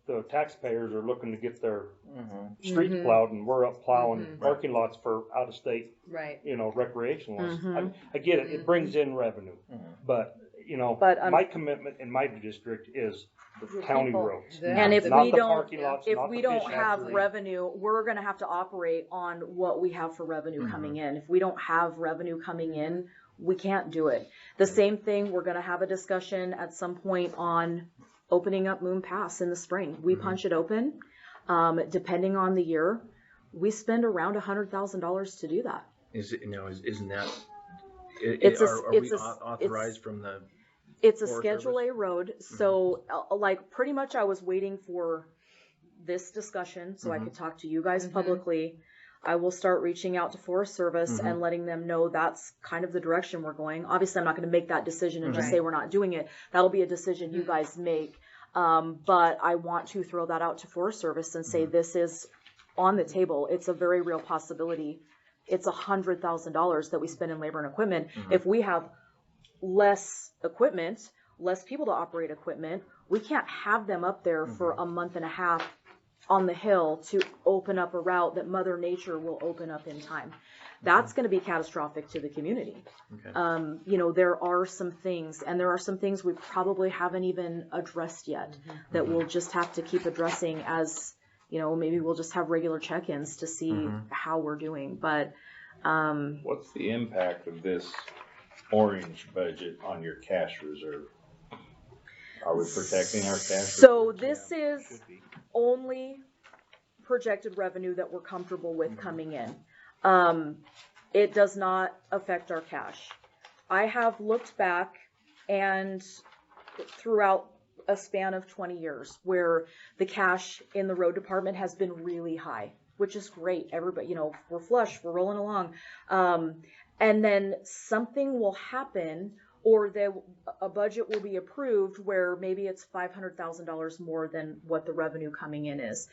the taxpayers are looking to get their Mhm. streets plowed, and we're up plowing Mhm. parking lots for out of state, Right. you know, recreationalists. Mhm. I get it. It brings in revenue, Mhm. but you know, But, my commitment in my district is the county people. roads. And if Not we the don't, parking lots, if not we the don't fish have hatchery. revenue, we're gonna have to operate on what we have for revenue coming in. If we don't have revenue coming in, we can't do it. The same thing, we're gonna have a discussion at some point on opening up Moon Pass in the spring. We punch it open, depending on the year, we spend around $100,000 to do that. Isn't that? It's a- Are it's we a- authorized from the? It's a Forest Schedule Service? A road, so like pretty much I was waiting for this discussion so I could talk to you guys publicly. I will start reaching out to Forest Service and letting them know that's kind of the direction we're going. Obviously, I'm not going to make that decision and just say we're not doing it. That'll be a decision you guys make. But I want to throw that out to Forest Service and say this is on the table. It's a very real possibility. It's $100,000 that we spend in labor and equipment. If we have less equipment, less people to operate equipment, we can't have them up there for a month and a half on the hill to open up a route that Mother Nature will open up in time. That's going to be catastrophic to the community. Okay. You know, there are some things, and there are some things we probably haven't even addressed yet that we'll just have to keep addressing as, you know, maybe we'll just have regular check-ins to see how we're doing. But What's the impact of this orange budget on your cash reserve? Are we protecting our cash so reserve? this is only projected revenue that we're comfortable with coming in. It does not affect our cash. I have looked back and throughout a span of 20 years where the cash in the road department has been really high, which is great. Everybody, you know, we're flush, we're rolling along. And then something will happen or a budget will be approved where maybe it's $500,000 more than what the revenue coming in is.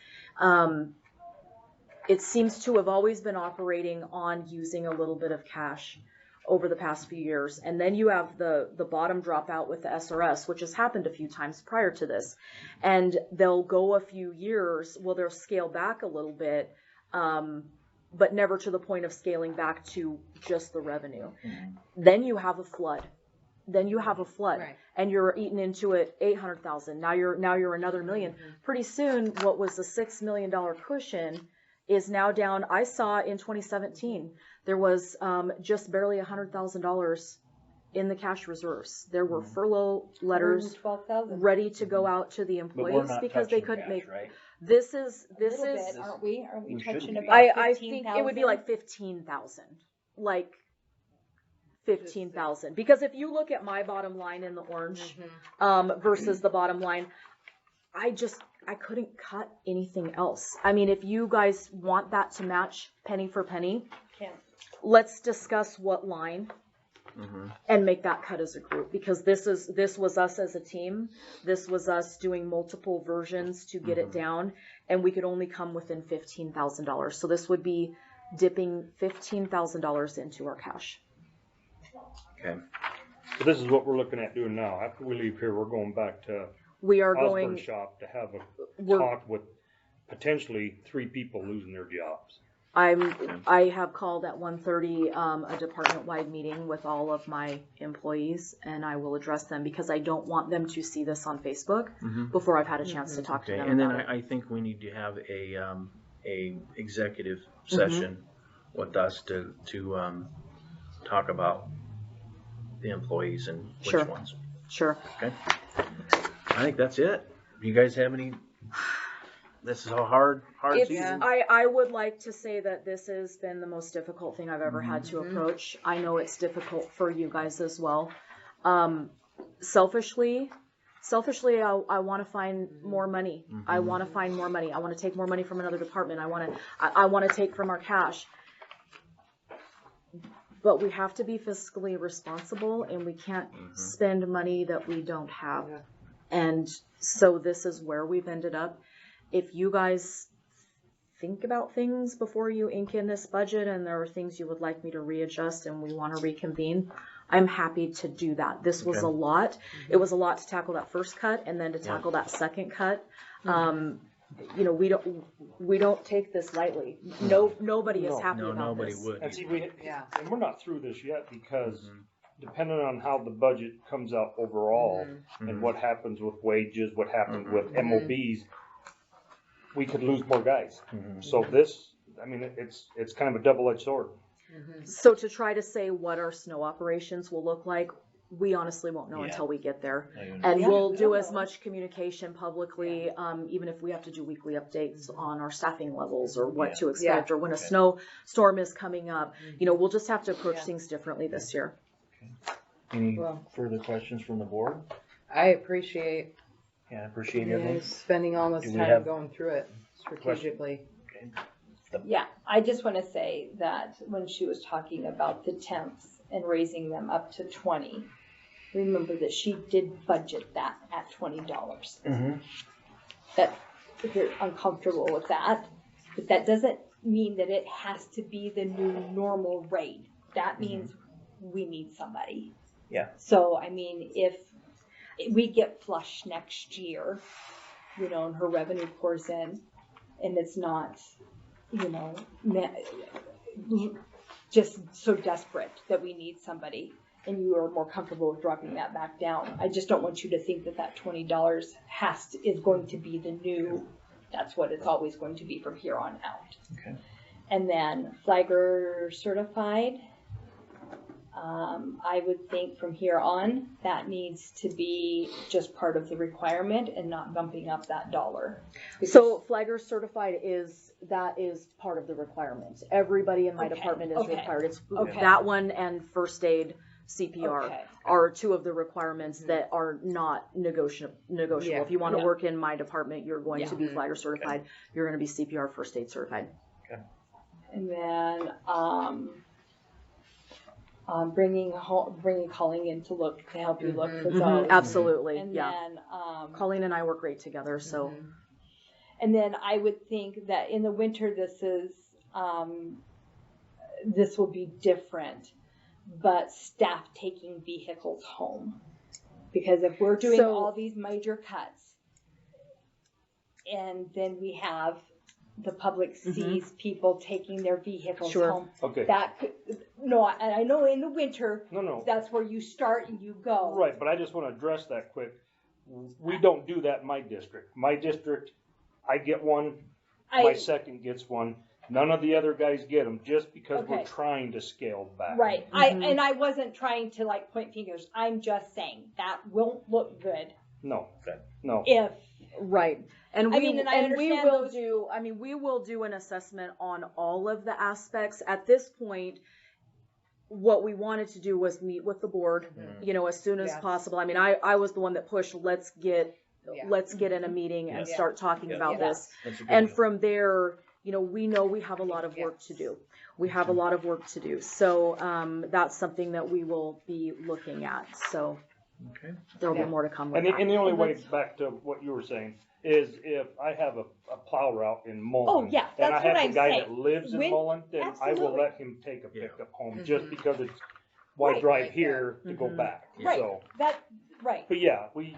It seems to have always been operating on using a little bit of cash over the past few years. And then you have the bottom drop out with the SRS, which has happened a few times prior to this. And they'll go a few years, well, they'll scale back a little bit, but never to the point of scaling back to just the revenue. Then you have a flood. Right. And you're eating into it 800,000. Now you're another million. Pretty soon, what was a $6 million cushion is now down. I saw in 2017 there was just barely $100,000 in the cash reserves. There were furlough letters 12,000. ready to go out to the But we're employees not because they touching couldn't cash, make. right? This is Aren't we? Aren't we we touching shouldn't be. about I think it would be 15,000? like 15,000, like 15,000. Because if you look at my bottom line in the orange versus the bottom line, I couldn't cut anything else. I mean, if you guys want that to match penny for penny, Can't. let's discuss what line and make that cut as a group, because this was us as a team. This was us doing multiple versions to get it down, and we could only come within $15,000. So this would be dipping $15,000 into our cash. Okay. So this is what we're looking at doing now. After we leave here, we're going back to We are Osborne going. shop to have a We're, talk with potentially 3 people losing their jobs. I have called at 1:30 a department-wide meeting with all of my employees, and I will address them because I don't want them to see this on Facebook before I've had a chance to talk to Okay, them and then about it. I think we need to have a executive session with us to talk about the employees and which Sure. ones. Sure. Okay. I think that's it. Do you guys have any? This is a hard season. I would like to say that this has been the most difficult thing I've ever had to approach. I know it's difficult for you guys as well. Selfishly, I want to find more money. I want to find more money. I want to take more money from another department. I want to take from our cash. But we have to be fiscally responsible, and we can't spend money that we don't have. Yeah. And so this is where we've ended up. If you guys think about things before you ink in this budget and there are things you would like me to readjust and we want to reconvene, I'm happy to do that. This was Okay. a lot. It was a lot to tackle that first cut and then to tackle that second cut. You know, we don't take this lightly. Nobody is happy No, about nobody this. would. And see, Yeah. and we're not through this yet because depending on how the budget comes out overall Mm-hmm. and what happens with wages, what happens Mhm. with MOBs, we could lose more guys. Mhm. So this, I mean, it's kind of a double-edged sword. So to try to say what our snow operations will look like, we honestly won't know Yeah. until we get there. I And understand. we'll we do don't as know. much communication publicly, even if we have to do weekly updates on our staffing levels or what Yeah. to expect, or when a Okay. snowstorm is coming up. You know, we'll just have to approach Yeah. things differently this year. Any Well- further questions from the board? I appreciate Yeah, I appreciate you everything. guys spending all this Do we time have- going through it strategically. Yeah, I just want to say that when she was talking about the temps and raising them up to 20, remember that she did budget that at $20. Mm-hmm. That if you're uncomfortable with that, but that doesn't mean that it has to be the new normal rate. That means we need somebody. Yeah. So I mean, if we get flush next year, you know, and her revenue pours in, and it's not, you know, just so desperate that we need somebody, and you are more comfortable with dropping that back down. I just don't want you to think that that $20 is going to be the new. That's what it's always going to be from here on out. Okay. And then flagger certified. I would think from here on that needs to be just part of the requirement and not bumping up that dollar. So flagger certified is part of the requirement. Everybody in my Okay, department is okay, required. It's okay. that one and first aid CPR Okay. are two of the requirements that are not negotiable. Yeah. If you want to Yeah. work in my department, you're going Yeah. to be flagger certified. You're going to be CPR first aid certified. And then bringing calling in to help you look for those. Absolutely. And Yeah. then Colleen and I work great together. So and then I would think that in the winter this will be different, but staff taking vehicles home, because if we're doing So- all these major cuts, and then we have the public sees people taking their vehicles Sure. home, Okay. that could, no, and I know in the winter No. that's where you start and you go. Right, but I just want to address that quick. We don't do that in my district. My district, I get one, my second gets one. None of the other guys get them, just because we're Okay. trying to scale back. Right. I wasn't trying to like point fingers. I'm just saying that won't look good No. Okay. No. if right. And I we mean, and I understand will those- do. I mean, we will do an assessment on all of the aspects. At this point, what we wanted to do was meet with the board, you know, as soon as Yes. possible. I mean, I was the one that pushed. Let's get in a meeting and Yeah. start talking Yeah. about Yeah. this. That's a good And deal. from there, you know, we have a lot of work to do. We have a lot of work to do. So that's something that we will be looking at. So Okay. there'll be more to come with And the, that. and the only way, back to what you were saying, is if I have a plow route in Mullen. Oh, yeah, and I that's have what the I'm guy saying. that lives in When- Mullen, then I will absolutely. let him take a Yeah. pickup home, just because it's, why Right. drive Right, here to go back? Right. So, right. but yeah, we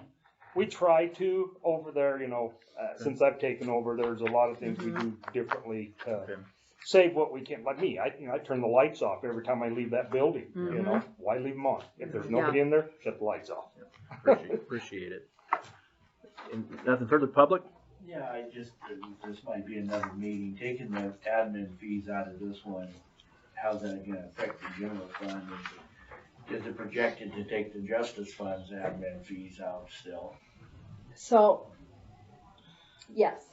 try to over there, you know, since I've taken over, there's a lot of things we do differently to Okay. save what we can. Like me, I turn the lights off every time I leave that building, you know, why leave them on? If there's nobody in there, shut the lights off. Appreciate it. And nothing further, public? Yeah, this might be another meeting, taking the admin fees out of this one, how's that gonna affect the general fund? Is it projected to take the justice fund's admin fees out still? So, yes.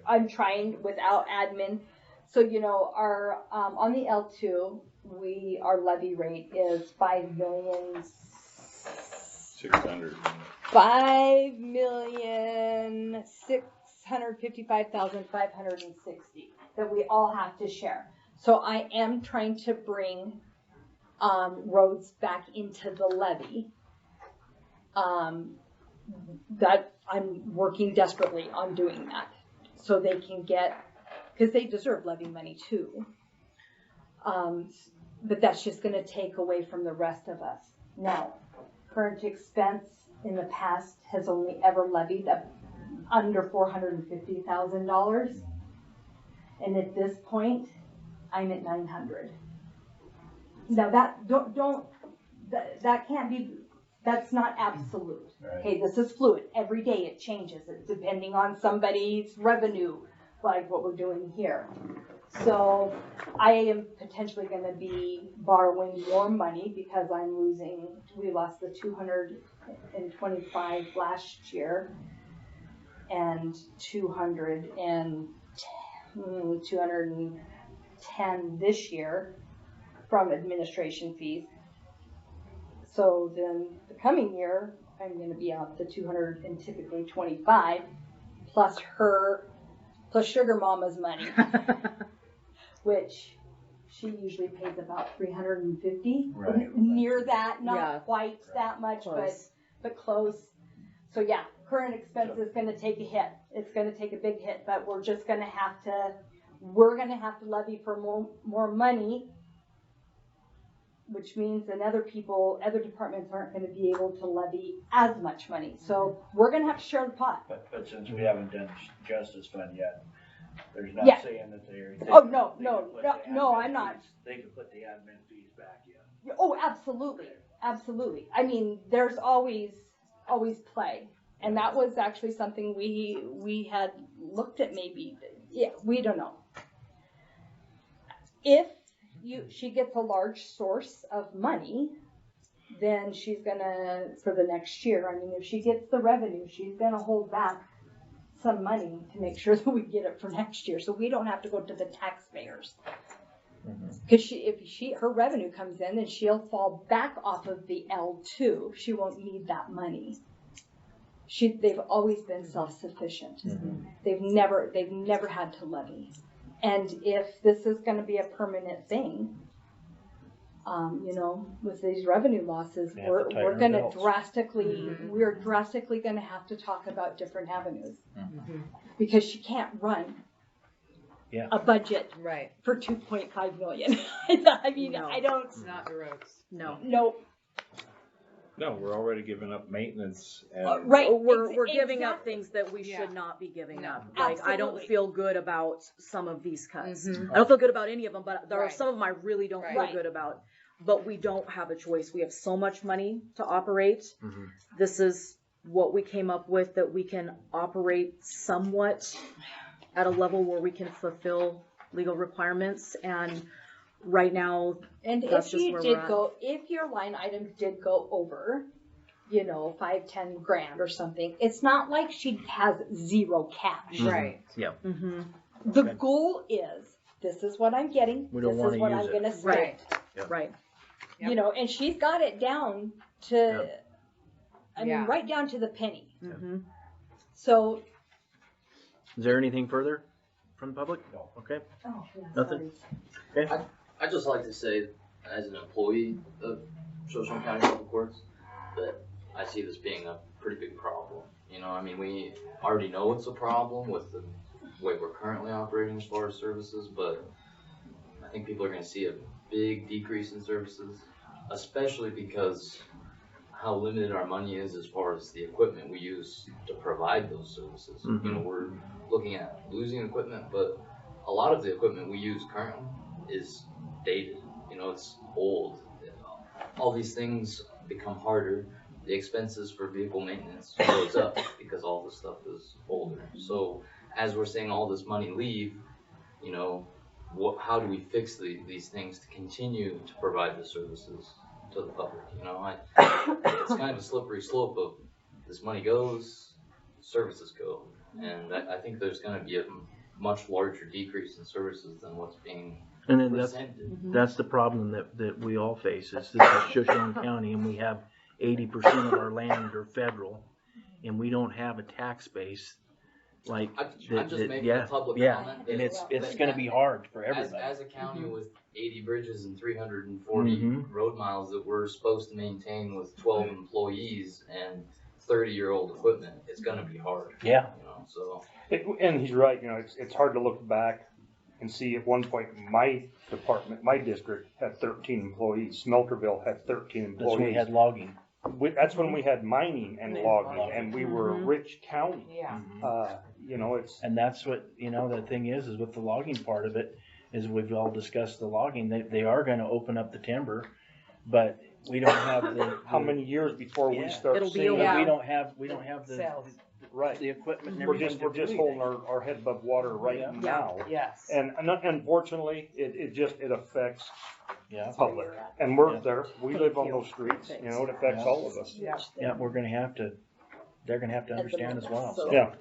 I'm trying without admin. So, you know, our, on the L2, our levy rate is 600. $5,655,560 that we all have to share. So I am trying to bring roads back into the levy. That I'm working desperately on doing that, so they can get, because they deserve levy money too. But that's just going to take away from the rest of us. Now, current expense in the past has only ever levied under $450,000, and at this point, I'm at 900. Now that can't be, that's not absolute. Okay, this is fluid. Every day it changes. It's depending on somebody's revenue, like what we're doing here. So I am potentially gonna be borrowing more money because we lost the 225 last year and 210 this year from administration fees. So then the coming year, I'm gonna be out the 200 and typically 25 plus Sugar Mama's money, which she usually pays about 350, Right. near that, not Yeah. quite that much, Close. but close. So yeah, current expense is gonna take a hit. It's gonna take a big hit, but we're gonna have to levy for more money, which means then other departments aren't gonna be able to levy as much money. So we're gonna have to share the pot. But since we haven't done justice fund yet, there's not Yeah. saying that they're. Oh, no, they no, can put no, the no, admin I'm not. fees- They can put the admin fees back, yeah. Oh, absolutely, absolutely. I mean, there's always play. And that was actually something we had looked at maybe, yeah, we don't know. If she gets a large source of money, then she's gonna, for the next year, I mean, if she gets the revenue, she's gonna hold back some money to make sure that we get it for next year, so we don't have to go to the taxpayers. Because her revenue comes in, then she'll fall back off of the L2. She won't need that money. They've always been self-sufficient. They've never had to levy. And if this is going to be a permanent thing, with these revenue losses, We have to we're tighten our going to belts. we're drastically going to have to talk about different avenues. Because she can't run Yeah. a budget Right. for 2.5 million. I mean, No. I don't. It's not the roads. No. No. No, we're already giving up maintenance and. Right. We're giving up exactly. things that we Yeah. should not be giving No. up. Like, I don't Absolutely. feel good about some of these cuts. Mhm. I don't feel good about any of them, but there are Right. some of them I really don't feel Right. good about. But we don't have a choice. We have so much money to operate. Mhm. This is what we came up with, that we can operate somewhat at a level where we can fulfill legal requirements. And right now, And That's if just you where did we're at. if your line item did go over, 5-10 grand or something, it's not like she has zero cash. Right. mhm. The goal is, this is what I'm getting, We don't this wanna is what use I'm it. gonna spend. Right. Yep. Right. Yep. And she's got it down to, Yep. I mean, Yeah. right down to the penny. Mhm. So, Is there anything further from the public? No. Okay. oh, yeah, Nothing? sorry. Okay. I'd just like to say, as an employee of Shoshone County Public Works, that I see this being a pretty big problem. I mean, we already know it's a problem with the way we're currently operating as far as services, but I think people are going to see a big decrease in services, especially because how limited our money is as far as the equipment we use to provide those services. Mhm. We're looking at losing equipment, but a lot of the equipment we use currently is dated. It's old. All these things become harder. The expenses for vehicle maintenance goes up because all this stuff is older. So as we're seeing all this money leave, how do we fix these things to continue to provide the services to the public? It's kind of a slippery slope of this money goes, services go. And I think there's going to be a much larger decrease in services than what's being And then presented. that's the problem that we all face, is this is Shoshone County, and we have 80% of our land are federal, and we don't have a tax base like I'm just making a public yeah, comment. and that- it's gonna be hard for As, everybody. as a county with 80 bridges and 340 Mhm. road miles that we're supposed to maintain with 12 employees and 30-year-old equipment, it's gonna be hard. Yeah. So And he's right, it's hard to look back and see at one point my department, my district had 13 employees. Smelterville had 13 That's when we employees. had logging. That's when we had mining and logging, Logging. and we were a rich county. Yeah. It's And that's what, the thing is with the logging part of it, as we've all discussed the logging, they are gonna open up the timber, but we don't have the. How many years before we Yeah. start It'll be seeing? a We while. don't have the, Sales. Right. the equipment and We're everything just, to do holding anything. our head above water right Yeah. now. Yes. And unfortunately, it affects Yeah, public. And we're Yeah. there, we live on those streets, you know, it affects Yeah. all of us. Yeah. yeah, we're gonna have to, they're gonna have to At the understand as moment, well. so- So Yeah.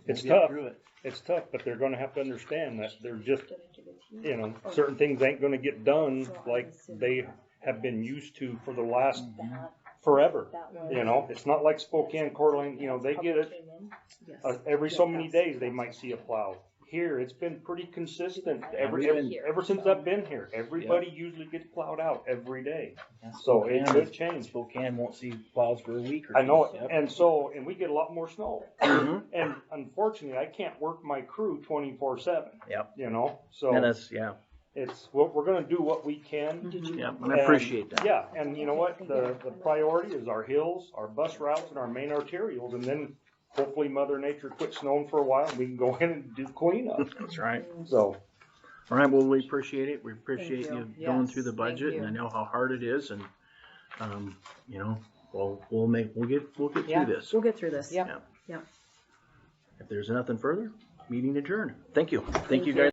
It's we'll get tough, through it. it's tough, but they're gonna have to understand that they're just, Did I give it to you? you know, certain things ain't gonna get done like they have been used to for the last That, forever. that was- You know, it's not like Spokane, Coeur d'Alene, you know, they get it Came in. Yes. every so many days they might see a plow. Here, it's been pretty consistent ever since I've been here. Everybody usually gets plowed out every day. Yeah, So it Spokane- could change. Spokane won't see plows for a week or I know two. it, Yep. and we get a lot more snow. Mhm. And unfortunately, I can't work my crew 24/7. Yep. You know, so And that's, yeah, it's we're gonna do what we can. yeah, and I appreciate that. Yeah, and you know what? The priority is our hills, our bus routes, and our main arterials, and then hopefully Mother Nature quits snowing for a while, and we can go in and do cleanup. That's right. So All right, well, we appreciate it. We appreciate you. you going Yes, through the thank budget, and you. I know how hard it is, and, you know, we'll get Yeah. through this. We'll get through this. Yep. If there's nothing further, meeting adjourned. Thank you. Thank you guys.